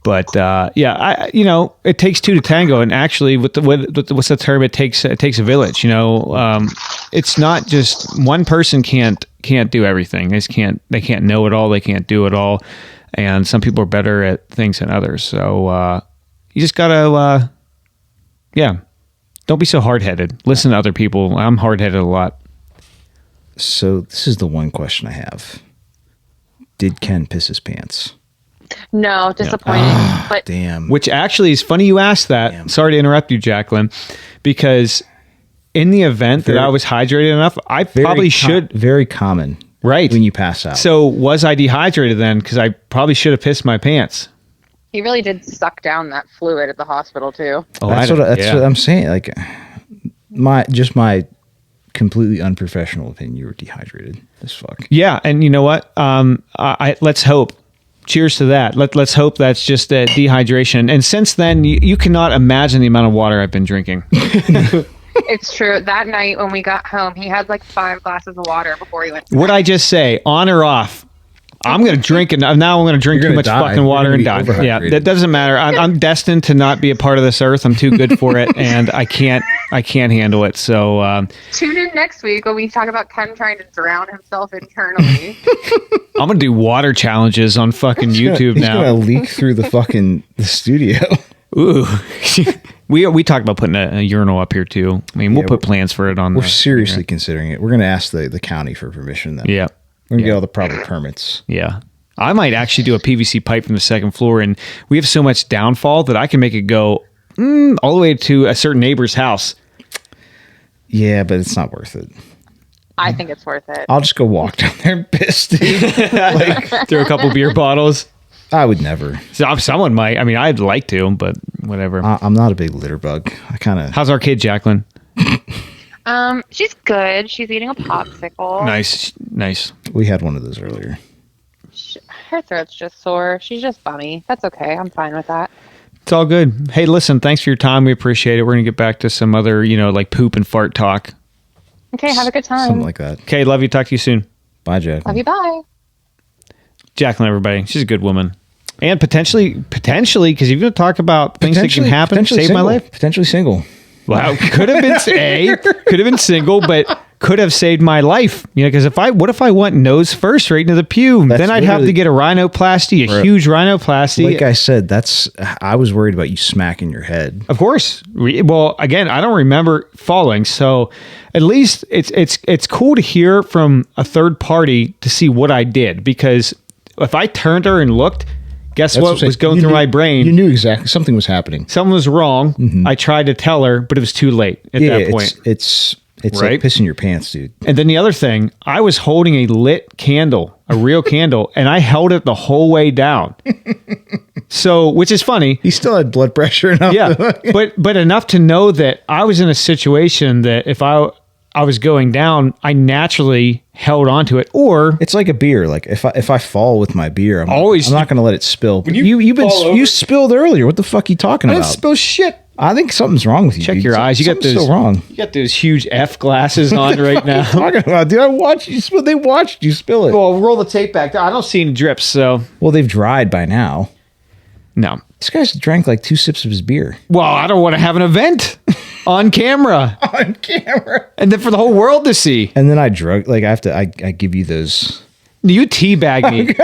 But yeah, you know, it takes two to tango, and actually, what's the term? It takes a village. You know, it's not just one person can't do everything. They can't know it all. They can't do it all, and some people are better at things than others. So you just gotta, don't be so hard headed. Listen to other people. I'm hard headed a lot. So this is the one question I have: did Ken piss his pants? No, disappointing. But damn. Which actually is funny you asked that. Damn. Sorry to interrupt you, Jacqueline, because in the event that I was hydrated enough, I probably should. Very common. Right. When you pass out. So was I dehydrated then? Because I probably should have pissed my pants. He really did suck down that fluid at the hospital too. Oh, that's what I'm saying. Like my completely unprofessional opinion, you were dehydrated as fuck. Yeah, and you know what? Let's hope. Cheers to that. Let's hope that's just a dehydration. And since then, you cannot imagine the amount of water I've been drinking. It's true. That night when we got home, he had like 5 glasses of water before he went to bed. What'd I just say? On or off? I'm going to drink it. Now I'm going to drink too much fucking water and die. Yeah, that doesn't matter. I'm destined to not be a part of this earth. I'm too good for it, and I can't handle it. So tune in next week when we talk about Ken trying to drown himself internally. I'm going to do water challenges on fucking YouTube now. He's going to leak through the studio. Ooh. We talked about putting a urinal up here too. I mean, we'll put plans for it on. We're seriously considering it. We're going to ask the county for permission then. Yeah. We're going to get all the proper permits. Yeah. I might actually do a PVC pipe from the second floor, and we have so much downfall that I can make it go all the way to a certain neighbor's house. Yeah, but it's not worth it. I think it's worth it. I'll just go walk down there and piss, dude. Through a couple beer bottles. I would never. Someone might. I mean, I'd like to, but whatever. I'm not a big litter bug. How's our kid, Jacqueline? She's good. She's eating a popsicle. Nice. We had one of those earlier. Her throat's just sore. She's just bummy. That's okay. I'm fine with that. It's all good. Hey, listen, thanks for your time. We appreciate it. We're going to get back to some other, like poop and fart talk. Okay, have a good time. Something like that. Okay, love you. Talk to you soon. Bye, Jack. Love you, bye. Jacqueline, everybody. She's a good woman. And potentially, because if you're going to talk about things that can happen, save my life. Potentially single. Wow, could have been single, but could have saved my life. Because what if I went nose first right into the pew? Then I'd have to get a rhinoplasty, a huge rhinoplasty. Like I said, I was worried about you smacking your head. Of course. Well, again, I don't remember falling, so at least it's cool to hear from a third party to see what I did. Because if I turned her and looked, guess what was going through my brain? You knew exactly something was happening. Something was wrong. Mm-hmm. I tried to tell her, but it was too late at that point. It's right? Like pissing your pants, dude. And then the other thing, I was holding a lit candle, a real candle, and I held it the whole way down. So, which is funny. He still had blood pressure. Yeah, but enough to know that I was in a situation that if I was going down, I naturally held onto it. Or it's like a beer. Like if I fall with my beer, I'm not going to let it spill. But you spilled earlier. What the fuck are you talking about? I didn't spill shit. I think something's wrong with you. Check your eyes. You got those. So wrong. You got those huge F glasses on right now. What are you talking about, dude? I watched you spill. They watched you spill it. Well, roll the tape back. I don't see any drips. So they've dried by now. No, this guy's drank like 2 sips of his beer. Well, I don't want to have an event on camera. On camera, and then for the whole world to see. And then I give you those. You teabag me.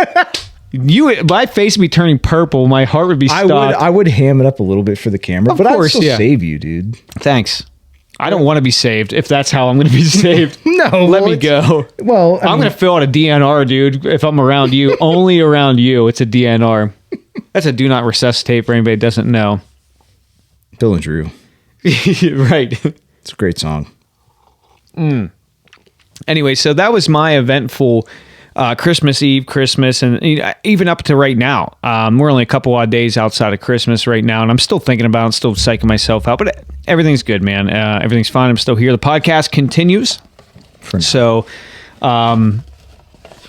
My face would be turning purple. My heart would be stopped. I would ham it up a little bit for the camera, but I'd still save you, dude. Thanks. I don't want to be saved if that's how I'm going to be saved. No. Let me go. Well, I'm going to fill out a DNR, dude, if I'm around you. Only around you. It's a DNR. That's a do not resuscitate for anybody that doesn't know. Bill and Drew. Right. It's a great song. Anyway, so that was my eventful Christmas Eve, Christmas, and even up to right now. We're only a couple odd days outside of Christmas right now, and I'm still thinking about it, still psyching myself out, but everything's good, man. Everything's fine. I'm still here. The podcast continues. So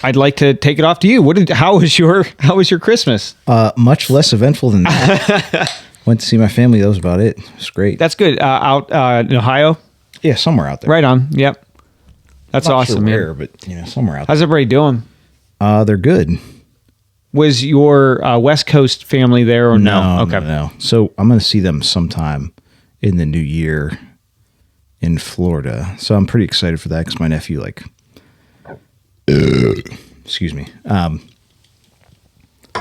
I'd like to take it off to you. How was your Christmas? Much less eventful than that. Went to see my family. That was about it. It was great. That's good. Out in Ohio? Yeah, somewhere out there. Right on. Yep. That's awesome, man. Where, but somewhere out there. How's everybody doing? They're good. Was your West Coast family there or no? Okay. No. So I'm going to see them sometime in the new year in Florida. So I'm pretty excited for that because my nephew, excuse me.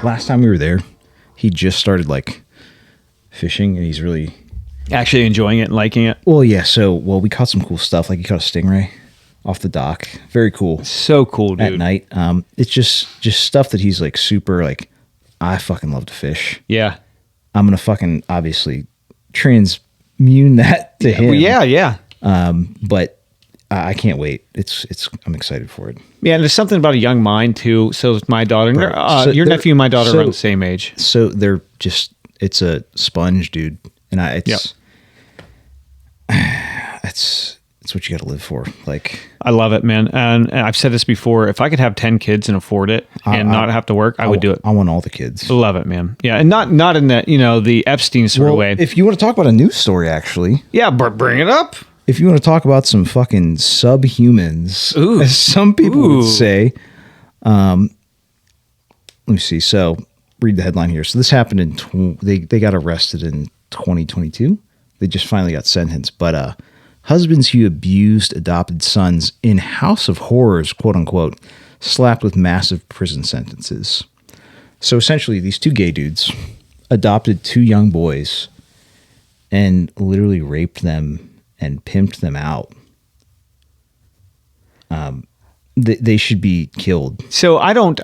Last time we were there, he just started fishing, and he's really actually enjoying it and liking it. Well, yeah. So, we caught some cool stuff. He caught a stingray off the dock. Very cool. So cool, dude. At night. It's just stuff that he's super I fucking love to fish. Yeah. I'm gonna fucking obviously transmune that to him. Yeah. But I can't wait. I'm excited for it. Yeah, and there's something about a young mind too. So is my daughter. Right. Your nephew and my daughter are around the same age. So they're it's a sponge, dude. And it's what you got to live for. I love it, man. And I've said this before. If I could have 10 kids and afford it and not have to work, I would do it. I want all the kids. I love it, man. Yeah. And not in that, the Epstein sort of way. If you want to talk about a news story, actually. Yeah, but bring it up. If you want to talk about some fucking subhumans, as some people would say. Let me see. So read the headline here. So this happened in, they got arrested in 2022. They just finally got sentenced. But husbands who abused adopted sons in House of Horrors, quote unquote, slapped with massive prison sentences. So essentially, these 2 gay dudes adopted 2 young boys and literally raped them and pimped them out. They should be killed. So I don't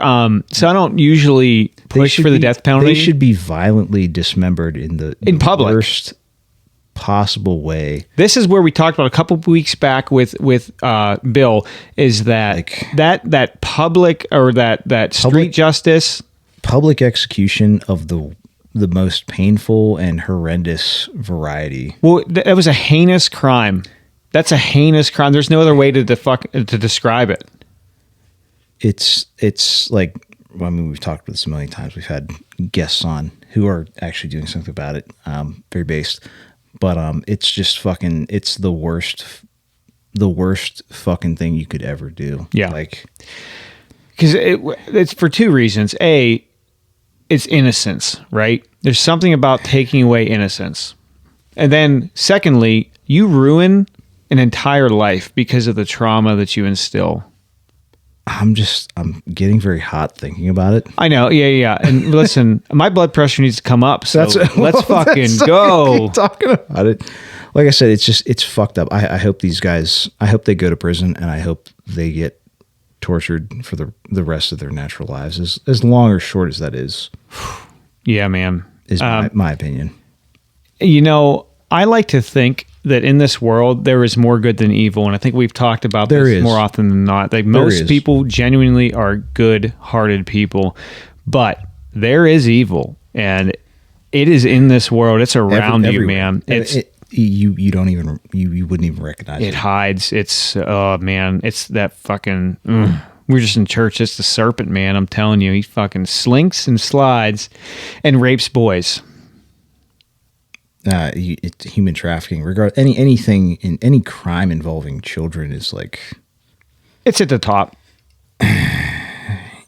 usually push for the death penalty. They should be violently dismembered in public. Worst possible way. This is where we talked about a couple of weeks back with Bill, is that that public or that street justice, public execution of the most painful and horrendous variety. Well, that was a heinous crime. That's a heinous crime. There's no other way to describe it. It's well, I mean, we've talked about this a million times. We've had guests on who are actually doing something about it, very based. But it's just fucking, it's the worst fucking thing you could ever do. Yeah. Like, because it's for two reasons. A, it's innocence, right? There's something about taking away innocence. And then secondly, you ruin an entire life because of the trauma that you instill. I'm getting very hot thinking about it. I know. Yeah. And listen, my blood pressure needs to come up. So let's fucking go. Keep talking about it. Like I said, it's fucked up. I hope these guys, I hope they go to prison, and I hope they get tortured for the rest of their natural lives, as long or short as that is. Yeah, man. Is my opinion. You know, I like to think that in this world there is more good than evil, and I think we've talked about this more often than not. Like, most people genuinely are good-hearted people, but there is evil, and it is in this world. It's around you, man. You don't even you wouldn't even recognize it. It hides. It's man, it's that fucking. We're just in church. It's the serpent, man. I'm telling you, he fucking slinks and slides, and rapes boys. It's human trafficking. Anything in any crime involving children is like, it's at the top.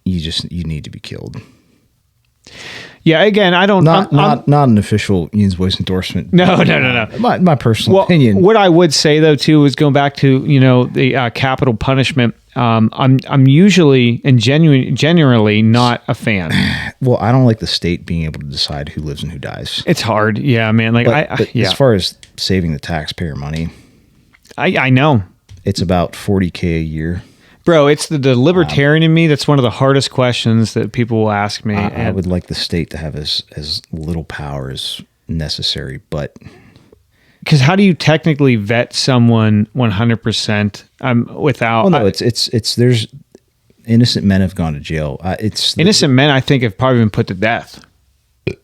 You need to be killed. Yeah, again, I don't... Not an official Ian's Voice endorsement. No. My personal opinion. What I would say, though, too, is going back to, the capital punishment. I'm usually and generally not a fan. Well, I don't like the state being able to decide who lives and who dies. It's hard. Yeah, man. Like, but as far as saving the taxpayer money, I know. It's about $40K a year. Bro, it's the libertarian in me. That's one of the hardest questions that people will ask me. I would like the state to have as little power as necessary, but because how do you technically vet someone 100% without? Well, no, it's there's innocent men have gone to jail. Innocent men, I think, have probably been put to death.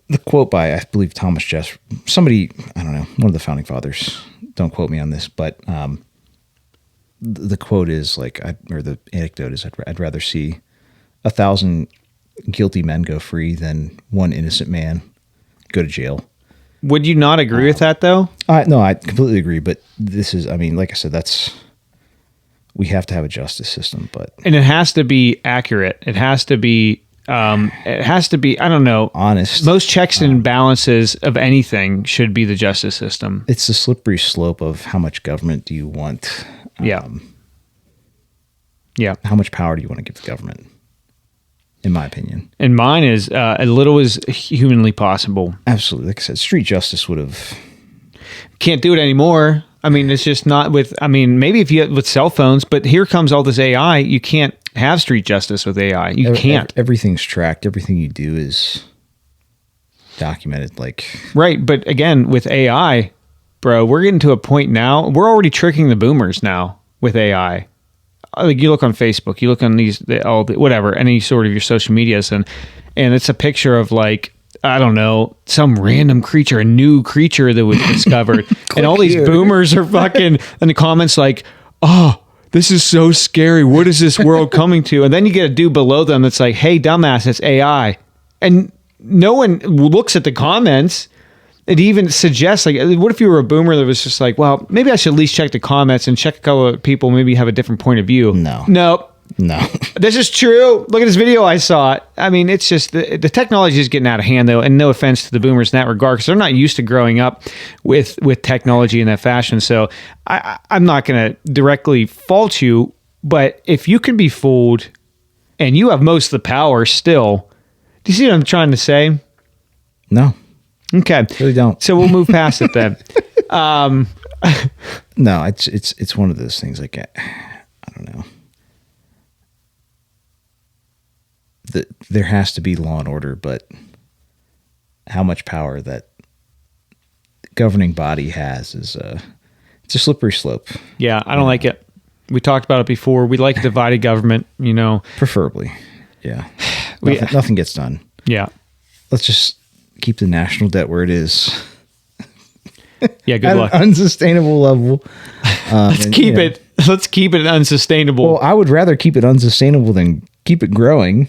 The quote by, I believe, Thomas Jefferson, somebody, I don't know, one of the founding fathers. Don't quote me on this, but the quote is like, or the anecdote is, I'd rather see 1,000 guilty men go free than one innocent man go to jail. Would you not agree with that, though? No, I completely agree. But this is, I mean, like I said, we have to have a justice system, and it has to be accurate. It has to be, I don't know, honest. Most checks and balances of anything should be the justice system. It's the slippery slope of how much government do you want? Yeah. How much power do you want to give the government? In my opinion. And mine is as little as humanly possible. Absolutely. Like I said, street justice would have... Can't do it anymore. I mean, it's just not with... I mean, maybe if you with cell phones, but here comes all this AI. You can't have street justice with AI. You can't. Everything's tracked. Everything you do is documented. Right, but again, with AI, bro, we're getting to a point now. We're already tricking the boomers now with AI. Like, you look on Facebook, you look on whatever, any sort of your social medias, and it's a picture of, like, I don't know, some random creature, a new creature that was discovered. And all these boomers are fucking in the comments like, oh, this is so scary. What is this world coming to? And then you get a dude below them that's like, hey, dumbass, it's AI. And no one looks at the comments. It even suggests, like, what if you were a boomer that was just like, well, maybe I should at least check the comments and check a couple of people, maybe have a different point of view. No. This is true. Look at this video I saw. I mean, it's just the technology is getting out of hand, though, and no offense to the boomers in that regard, because they're not used to growing up with technology in that fashion. So I'm not going to directly fault you, but if you can be fooled and you have most of the power still, do you see what I'm trying to say? No. Okay. Really don't. So we'll move past it then. No, it's one of those things, like, I don't know. There has to be law and order, but how much power that governing body has is it's a slippery slope. Yeah, I don't like it. We talked about it before. We like a divided government, Preferably. Yeah. Nothing gets done. Yeah. Let's just keep the national debt where it is. Yeah, good luck. An unsustainable level. Let's keep it unsustainable. Well, I would rather keep it unsustainable than keep it growing.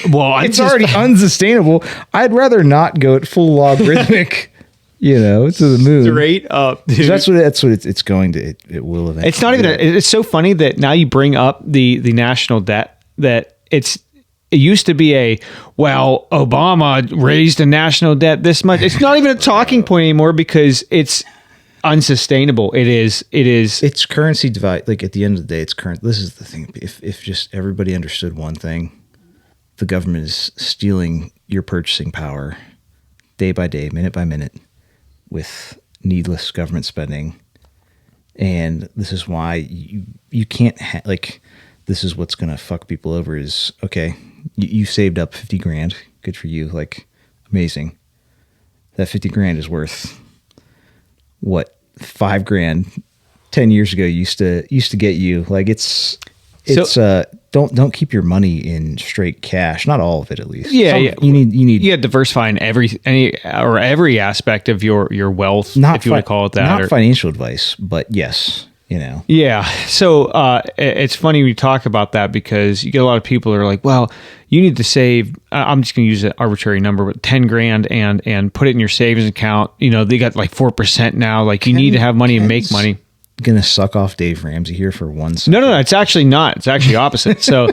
Well, it's already unsustainable. I'd rather not go at full logarithmic, to the moon. Straight up, dude. That's what it's going to. It will eventually. It's not even. It's so funny that now you bring up the national debt. That it used to be Obama raised the national debt this much. It's not even a talking point anymore because it's unsustainable. It is. It's currency divide. Like at the end of the day, it's current. This is the thing. If just everybody understood one thing, the government is stealing your purchasing power day by day, minute by minute, with needless government spending, and this is why you can't this is what's going to fuck people over. Is okay. You saved up 50 grand. Good for you. Like amazing. That 50 grand is worth what 5 grand 10 years ago used to get you. Like it's don't keep your money in straight cash. Not all of it, at least. Yeah, You need to diversify in every aspect of your wealth, if you want to call it that. Not financial advice, but yes, Yeah. So it's funny we talk about that because you get a lot of people that are like, well, you need to save. I'm just going to use an arbitrary number, but 10 grand and put it in your savings account. They got like 4% now. Like you need to have money and make money. Gonna suck off Dave Ramsey here for 1 second. No, it's actually not. It's actually opposite. So,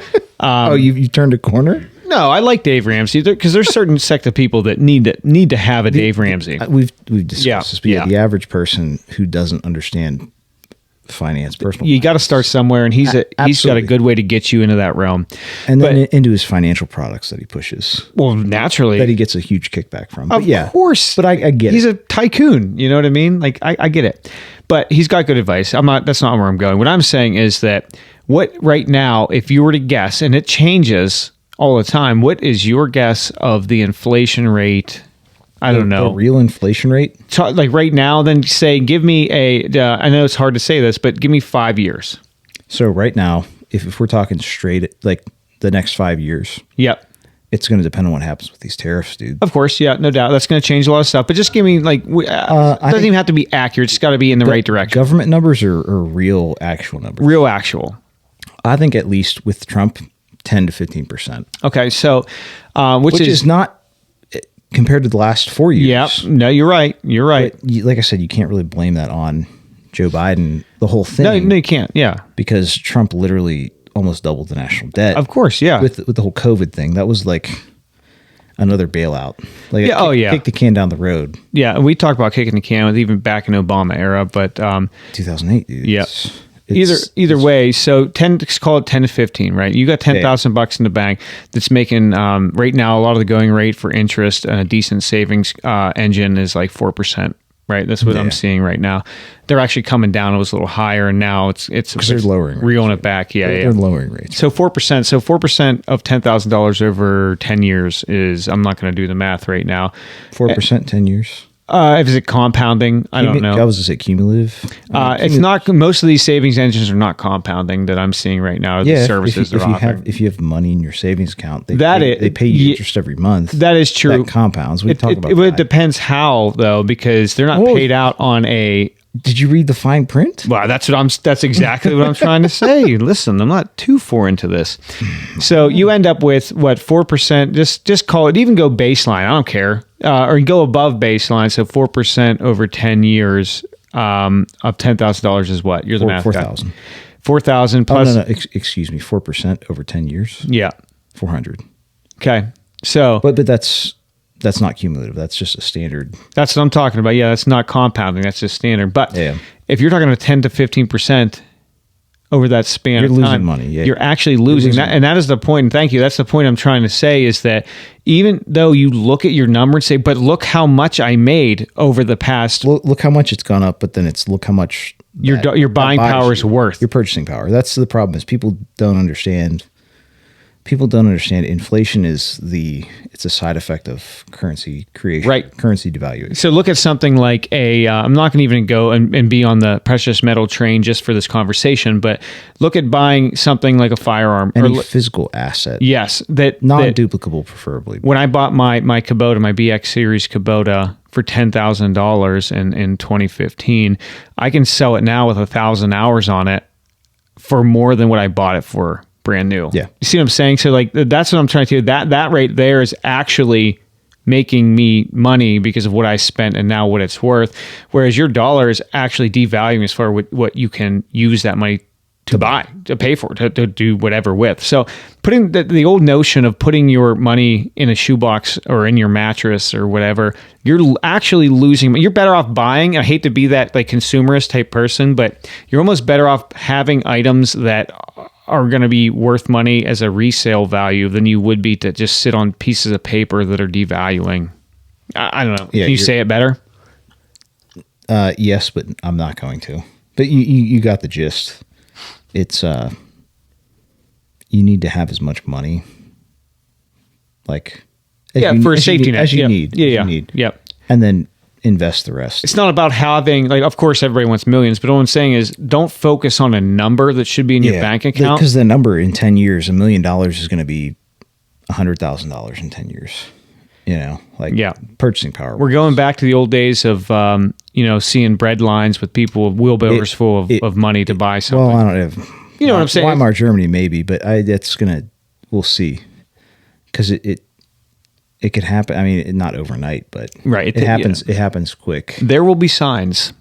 you turned a corner. No, I like Dave Ramsey because there's certain sect of people that need to have a Dave Ramsey. We've discussed this. But the average person who doesn't understand finance, personal. You got to start somewhere, and he's got a good way to get you into that realm, and then into his financial products that he pushes. Well, naturally, that he gets a huge kickback from. Of course, but I get he's it. He's a tycoon. You know what I mean? Like I get it, but he's got good advice. That's not where I'm going. What I'm saying is that right now, if you were to guess, and it changes all the time, what is your guess of the inflation rate? I don't know. The real inflation rate? Like right now, then say, give me I know it's hard to say this, but give me 5 years. So right now, if we're talking straight, like the next 5 years. Yep. It's going to depend on what happens with these tariffs, dude. Of course, yeah, no doubt. That's going to change a lot of stuff. But just give me, it doesn't even have to be accurate. It's got to be in the right direction. Government numbers are real actual numbers. Real actual. I think at least with Trump, 10 to 15%. Okay, so which is not compared to the last 4 years. Yeah, no, you're right. You're right. But like I said, you can't really blame that on Joe Biden, the whole thing. No, you can't. Yeah, because Trump literally almost doubled the national debt. Of course, yeah. With the whole COVID thing, that was like another bailout. Like kick the can down the road. Yeah, we talked about kicking the can with even back in Obama era, but 2008, dude. Yeah. Either way, so call it 10 to 15, right? You got $10,000 in the bank that's making right now a lot of the going rate for interest and a decent savings engine is like 4%, right? That's what I'm seeing right now. They're actually coming down. It was a little higher, and now it's they're lowering, reeling it back. They're lowering rates. So 4%. So 4% of $10,000 over 10 years is. I'm not going to do the math right now. 4% 10 years. Is it compounding? I don't know. I was to say cumulative. It's not. Most of these savings engines are not compounding that I'm seeing right now. Yeah, the services they're offering. If you have money in your savings account, they pay you interest every month. That is true. That compounds. We talk about it. That. It depends how though, because they're not paid out on a. Did you read the fine print? Well, that's exactly what I'm trying to say. Listen, I'm not too far into this. So you end up with what 4%? Just call it. Even go baseline. I don't care. Or go above baseline. So 4% over 10 years of $10,000 is what? You're the math guy. 4,000. 4,000 plus. No. Excuse me. 4% over 10 years. Yeah. 400. Okay. So. But that's not cumulative. That's just a standard. That's what I'm talking about. Yeah, that's not compounding. That's just standard. But if you're talking about 10 to 15% over that span of time, losing money. Yeah. You're actually losing that. And that is the point. And thank you. That's the point I'm trying to say is that even though you look at your number and say, but look how much I made over the past. Look how much it's gone up, but then it's look how much your buying power is worth. Your purchasing power. That's the problem is people don't understand. People don't understand inflation is it's a side effect of currency creation, right? Currency devaluation. So look at something like I'm not going to even go and be on the precious metal train just for this conversation, but look at buying something like a firearm. Any physical asset. Yes. That non-duplicable preferably. When I bought my Kubota, my BX series Kubota for $10,000 in 2015, I can sell it now with 1,000 hours on it for more than what I bought it for brand new. Yeah. You see what I'm saying? So like that's what I'm trying to do. That right there is actually making me money because of what I spent and now what it's worth. Whereas your dollar is actually devaluing as far as what you can use that money to buy, to pay for, to do whatever with. So putting the old notion of putting your money in a shoebox or in your mattress or whatever, you're actually losing. You're better off buying. I hate to be that like consumerist type person, but you're almost better off having items that are going to be worth money as a resale value than you would be to just sit on pieces of paper that are devaluing. I don't know. Yeah, Can you say it better? Yes, but I'm not going to. But you got the gist. It's you need to have as much money, like for a safety net as you need. Yep. And then invest the rest. It's not about having, like, of course everybody wants millions, but what I'm saying is don't focus on a number that should be in your bank account. Because the number in 10 years, $1 million is going to be $100,000 in 10 years. You know, like purchasing power. We're going back to the old days of, seeing bread lines with people with wheelbarrows full of money to buy something. Well, I don't have, you know what I'm saying? Weimar Germany, maybe, but we'll see. Because it could happen. I mean, not overnight, but right. It happens. Yeah. It happens quick. There will be signs.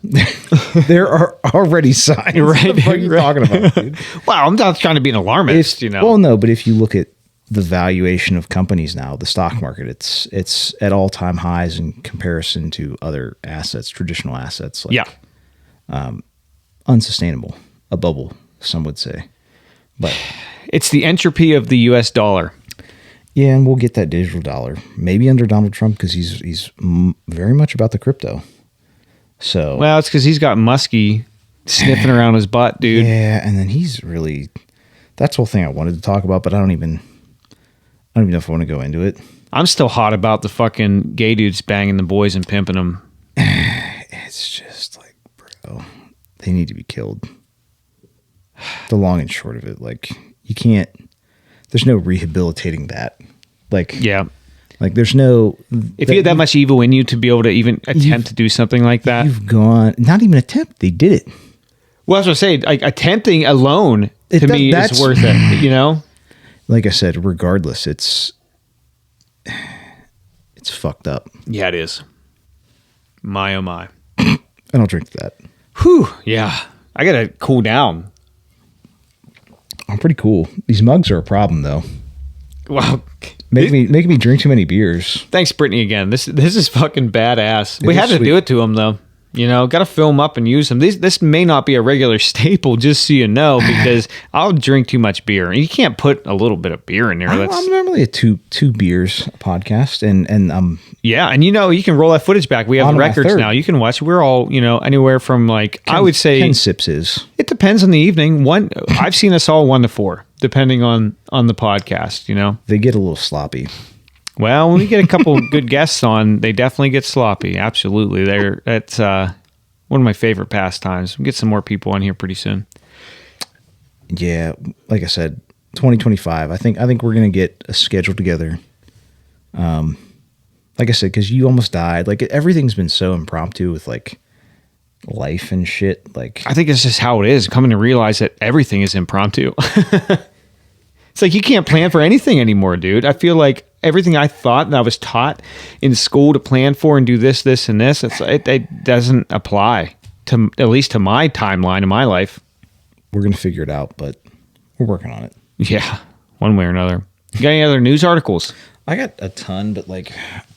There are already signs. Right. What are you talking about, dude? Wow, I'm not trying to be an alarmist. Well, no, but if you look at the valuation of companies now, the stock market, it's at all-time highs in comparison to other assets, traditional assets. Like, unsustainable, a bubble, some would say. But it's the entropy of the U.S. dollar. Yeah, and we'll get that digital dollar, maybe under Donald Trump, because he's very much about the crypto. So well, it's because he's got Muskie sniffing around his butt, dude. Yeah, and then that's the whole thing I wanted to talk about, but I don't even know if I want to go into it. I'm still hot about the fucking gay dudes banging the boys and pimping them. It's just like, bro, they need to be killed. The long and short of it, like, you can't. There's no rehabilitating that. Like, yeah, like there's no. If you had that much evil in you to be able to even attempt to do something like that, you've gone. Not even attempt. They did it. Well, I was going to say, like, attempting alone to me is worth it. You know. Like I said, regardless, it's fucked up. Yeah, it is. My oh my. I don't drink that. Whew. Yeah, I gotta cool down. I'm pretty cool. These mugs are a problem, though. Wow. Making me drink too many beers. Thanks, Brittany, again. This is fucking badass. We had to do it to him, though. You know, got to fill them up and use them. This may not be a regular staple, just so you know, because I'll drink too much beer. You can't put a little bit of beer in there. I'm normally a two beers podcast, and yeah, and you can roll that footage back. We have the records now. You can watch. We're all anywhere from like I would say 10 sips is. It depends on the evening. I've seen us all 1 to 4, depending on the podcast. You know, they get a little sloppy. Well, when we get a couple good guests on, they definitely get sloppy. Absolutely. That's one of my favorite pastimes. We'll get some more people on here pretty soon. Yeah, like I said, 2025. I think we're going to get a schedule together. Like I said, because you almost died. Like, everything's been so impromptu with like life and shit. Like, I think it's just how it is. Coming to realize that everything is impromptu. It's like you can't plan for anything anymore, dude. I feel like everything I thought that I was taught in school to plan for and do this, this, and this, it doesn't apply to, at least to my timeline in my life. We're going to figure it out, but we're working on it. Yeah, one way or another. You got any other news articles? I got a ton, but like,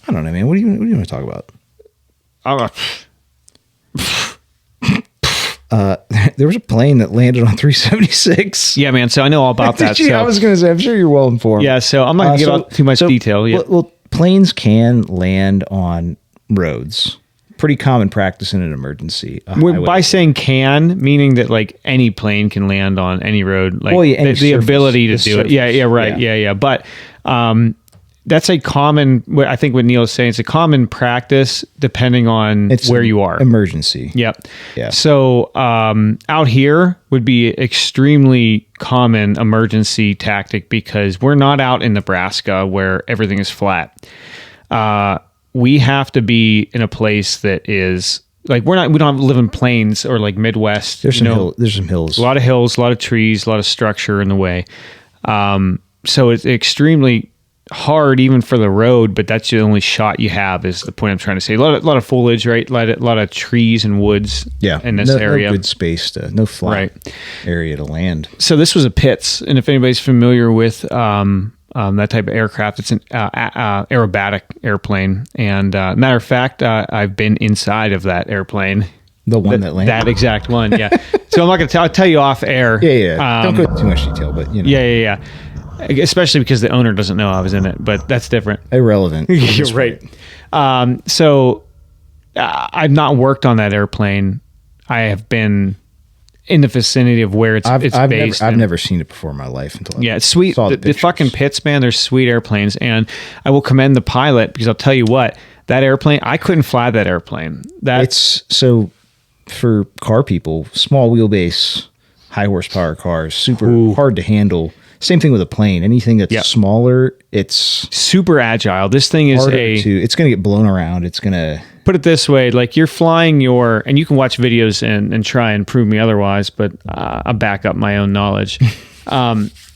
I don't know, man. What do you want to talk about? There was a plane that landed on 376. Yeah, man. So I know all about that. So. I was going to say, I'm sure you're well informed. Yeah, so I'm not going to give out too much detail. Yeah. Well, planes can land on roads. Pretty common practice in an emergency. By saying can, meaning that like any plane can land on any road. Like the ability to do it. Yeah, right. Yeah. But that's a common, I think what Neil is saying, it's a common practice depending on where you are. Emergency. Yep. Yeah. So out here would be extremely common emergency tactic because we're not out in Nebraska where everything is flat. We have to be in a place that is like we don't live in plains or like Midwest. There's some hills. A lot of hills, a lot of trees, a lot of structure in the way. So it's extremely hard even for the road, but that's the only shot you have, is the point I'm trying to say. A lot of foliage, right? A lot of trees and woods in this area. No good space no flat area to land. So this was a Pitts, and if anybody's familiar with that type of aircraft, it's an aerobatic airplane. And matter of fact, I've been inside of that airplane. The one that landed? That exact one, yeah. So I'm not going to tell. I'll tell you off air. Yeah. Don't go into too much detail, but you know. Yeah. Especially because the owner doesn't know I was in it, but that's different. Irrelevant. You're right. So I've not worked on that airplane. I have been in the vicinity of where it's based. I've never seen it before in my life until it's sweet. The fucking Pitts, man, they're sweet airplanes, and I will commend the pilot, because I'll tell you what, that airplane, I couldn't fly that airplane. It's so, for car people, small wheelbase, high horsepower cars, super hard to handle. Same thing with a plane. Anything that's smaller, it's super agile. This thing is it's going to get blown around. It's going to, put it this way, like you're flying and you can watch videos and try and prove me otherwise, but I'll back up my own knowledge.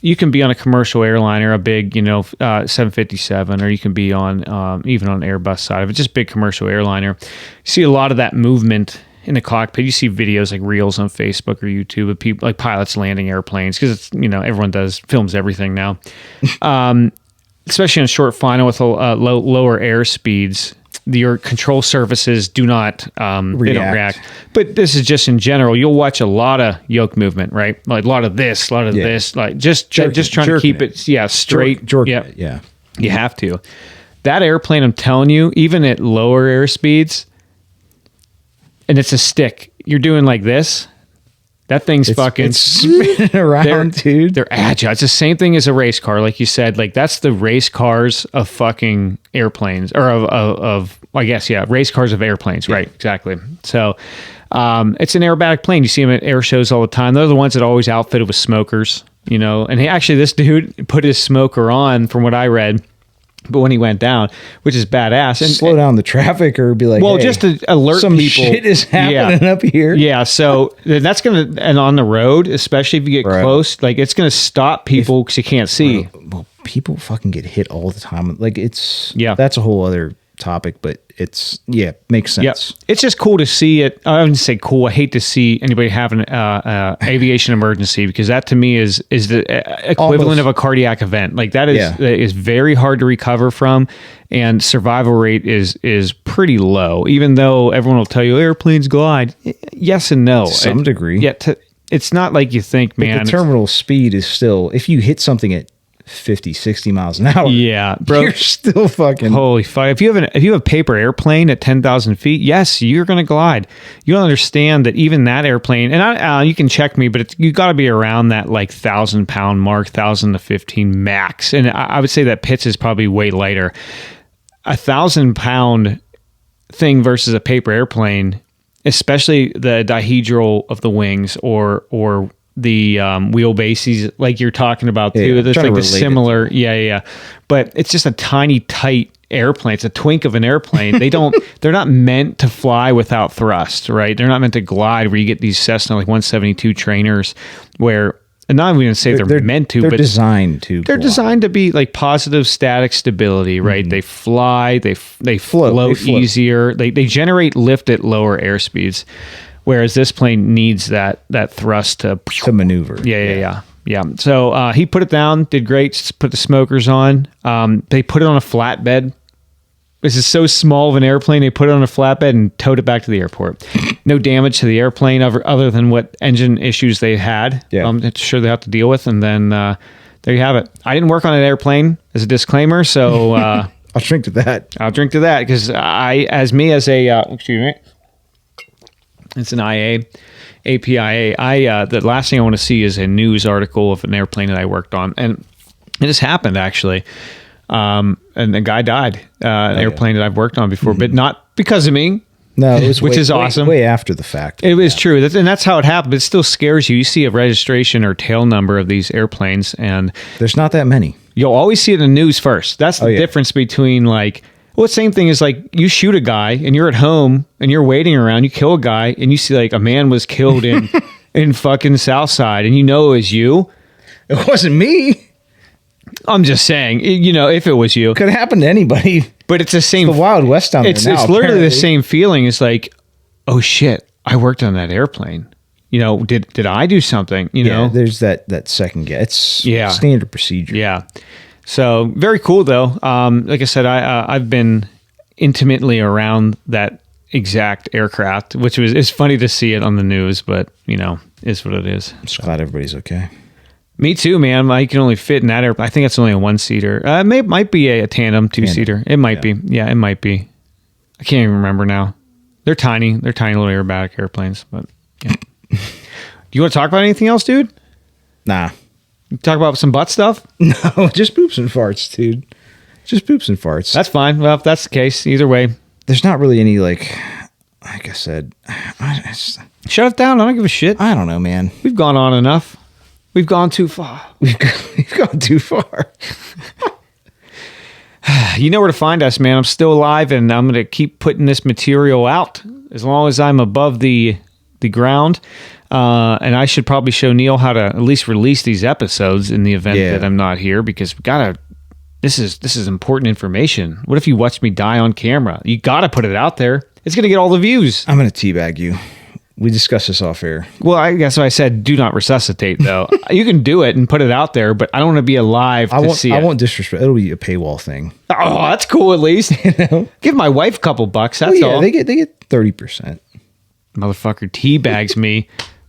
You can be on a commercial airliner, a big, 757, or you can be on even on Airbus side of it, just big commercial airliner. You see a lot of that movement in the cockpit. You see videos like reels on Facebook or YouTube of people, like pilots landing airplanes, because it's, everyone films everything now. Especially on short final with lower air speeds, your control surfaces do not they don't react. But this is just in general. You'll watch a lot of yoke movement, right? Like a lot of this, like just trying to keep it straight. Yeah. You have to. That airplane, I'm telling you, even at lower air speeds, and it's a stick, you're doing like this, that thing's fucking spinning around, dude. They're agile. It's the same thing as a race car, like you said. Like, that's the race cars of fucking airplanes, or of I guess, race cars of airplanes. Yeah. Right, exactly. So it's an aerobatic plane. You see them at air shows all the time. They're the ones that are always outfitted with smokers, And actually, this dude put his smoker on, from what I read, but when he went down, which is badass, and slow down the traffic, or be like, well, just to alert some people, shit is happening up here. Yeah, so that's gonna, and on the road, especially if you get close, like, it's gonna stop people because you can't see. Well, people fucking get hit all the time. Like, that's a whole other topic, but it's makes sense. Yeah. It's just cool to see it. I wouldn't say cool. I hate to see anybody have an aviation emergency, because that to me is the equivalent of a cardiac event. Like, that is very hard to recover from, and survival rate is pretty low. Even though everyone will tell you airplanes glide, yes and no, to some degree. Yeah, it's not like you think, man. But the terminal speed is still, if you hit something at 50, 60 miles an hour. Yeah, bro. You're still fucking... Holy fuck. If you have a paper airplane at 10,000 feet, yes, you're going to glide. You don't understand that even that airplane, and you can check me, but you got to be around that, like, 1,000-pound mark, 1,000 to 15 max. And I would say that Pitts is probably way lighter. 1,000-pound thing versus a paper airplane, especially the dihedral of the wings, or the wheelbases, like you're talking about too. There's like the similar, but it's just a tiny, tight airplane. It's a twink of an airplane. They're not meant to fly without thrust, right? They're not meant to glide, where you get these Cessna like 172 trainers, where, and not even going to say they're meant to, but designed to. They're designed to be like positive static stability, right? Mm-hmm. They fly, they float easier. They generate lift at lower air speeds. Whereas this plane needs that thrust to maneuver. Yeah. So he put it down, did great. Just put the smokers on. They put it on a flatbed. This is so small of an airplane. They put it on a flatbed and towed it back to the airport. No damage to the airplane other than what engine issues they had. Yeah. I'm sure they have to deal with. And then there you have it. I didn't work on an airplane, as a disclaimer. So I'll drink to that. I'll drink to that, because excuse me. It's an APIA. The last thing I want to see is a news article of an airplane that I worked on. And it just happened, actually. And the guy died. An airplane that I've worked on before, but not because of me. No, it was which is awesome. Way after the fact. It was true. And that's how it happened. But it still scares you. You see a registration or tail number of these airplanes, and there's not that many. You'll always see it in the news first. That's the difference between, like, well, same thing is, like, you shoot a guy and you're at home and you're waiting around, you kill a guy and you see, like, a man was killed in fucking Southside, and you know it was you. It wasn't me. I'm just saying, if it was you. Could happen to anybody. But it's the same. It's the Wild West down there now. It's literally the same feeling. It's like, oh shit, I worked on that airplane. Did I do something? Yeah, there's that second guess. It's standard procedure. Yeah. So very cool though. Like I said, I've been intimately around that exact aircraft, which it's funny to see it on the news, but is what it is. I'm just glad everybody's okay. Me too, man. I can only fit in that airplane. I think it's only a 1-seater. It might be a tandem 2-seater. It might be. Yeah, it might be. I can't even remember now. They're tiny. They're tiny little aerobatic airplanes. But yeah. Do you want to talk about anything else, dude? Nah. Talk about some butt stuff? No, just poops and farts, dude. Just poops and farts. That's fine. Well, if that's the case, either way. There's not really any, like I said. Shut it down. I don't give a shit. I don't know, man. We've gone on enough. We've gone too far. We've gone too far. You know where to find us, man. I'm still alive, and I'm going to keep putting this material out as long as I'm above the ground. And I should probably show Neil how to at least release these episodes in the event that I'm not here, because we gotta. This is important information. What if you watch me die on camera? You got to put it out there. It's going to get all the views. I'm going to teabag you. We discussed this off air. Well, I guess I said do not resuscitate, though. You can do it and put it out there, but I don't want to be alive to see it. I won't disrespect. It'll be a paywall thing. Oh, that's cool at least. Give my wife a couple bucks, that's all. They get 30%. Motherfucker teabags me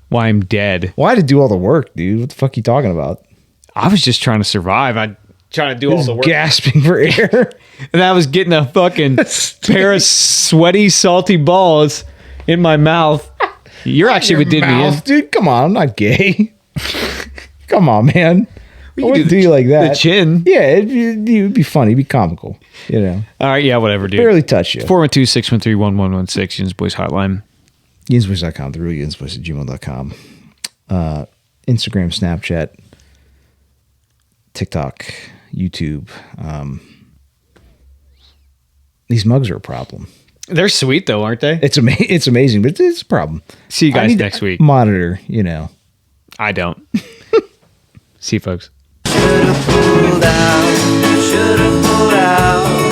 while I'm dead. Why to do all the work, dude? What the fuck are you talking about? I was just trying to survive. I'm trying to do all the work. Gasping for air. And I was getting a fucking pair of sweaty, salty balls in my mouth. You're actually what did me in. Dude, come on. I'm not gay. Come on, man. I wouldn't do you like that. The chin. Yeah, it'd be funny. It'd be comical. All right, yeah, whatever, dude. Barely touch you. 412-613-1116, Yins Boys Hotline. YinsBoys.com, the real YinsBoys@gmail.com. Instagram, Snapchat, TikTok, YouTube. These mugs are a problem. They're sweet, though, aren't they? It's amazing, but it's a problem. See you guys next week. Monitor, I don't. See you, folks. Should've pulled out.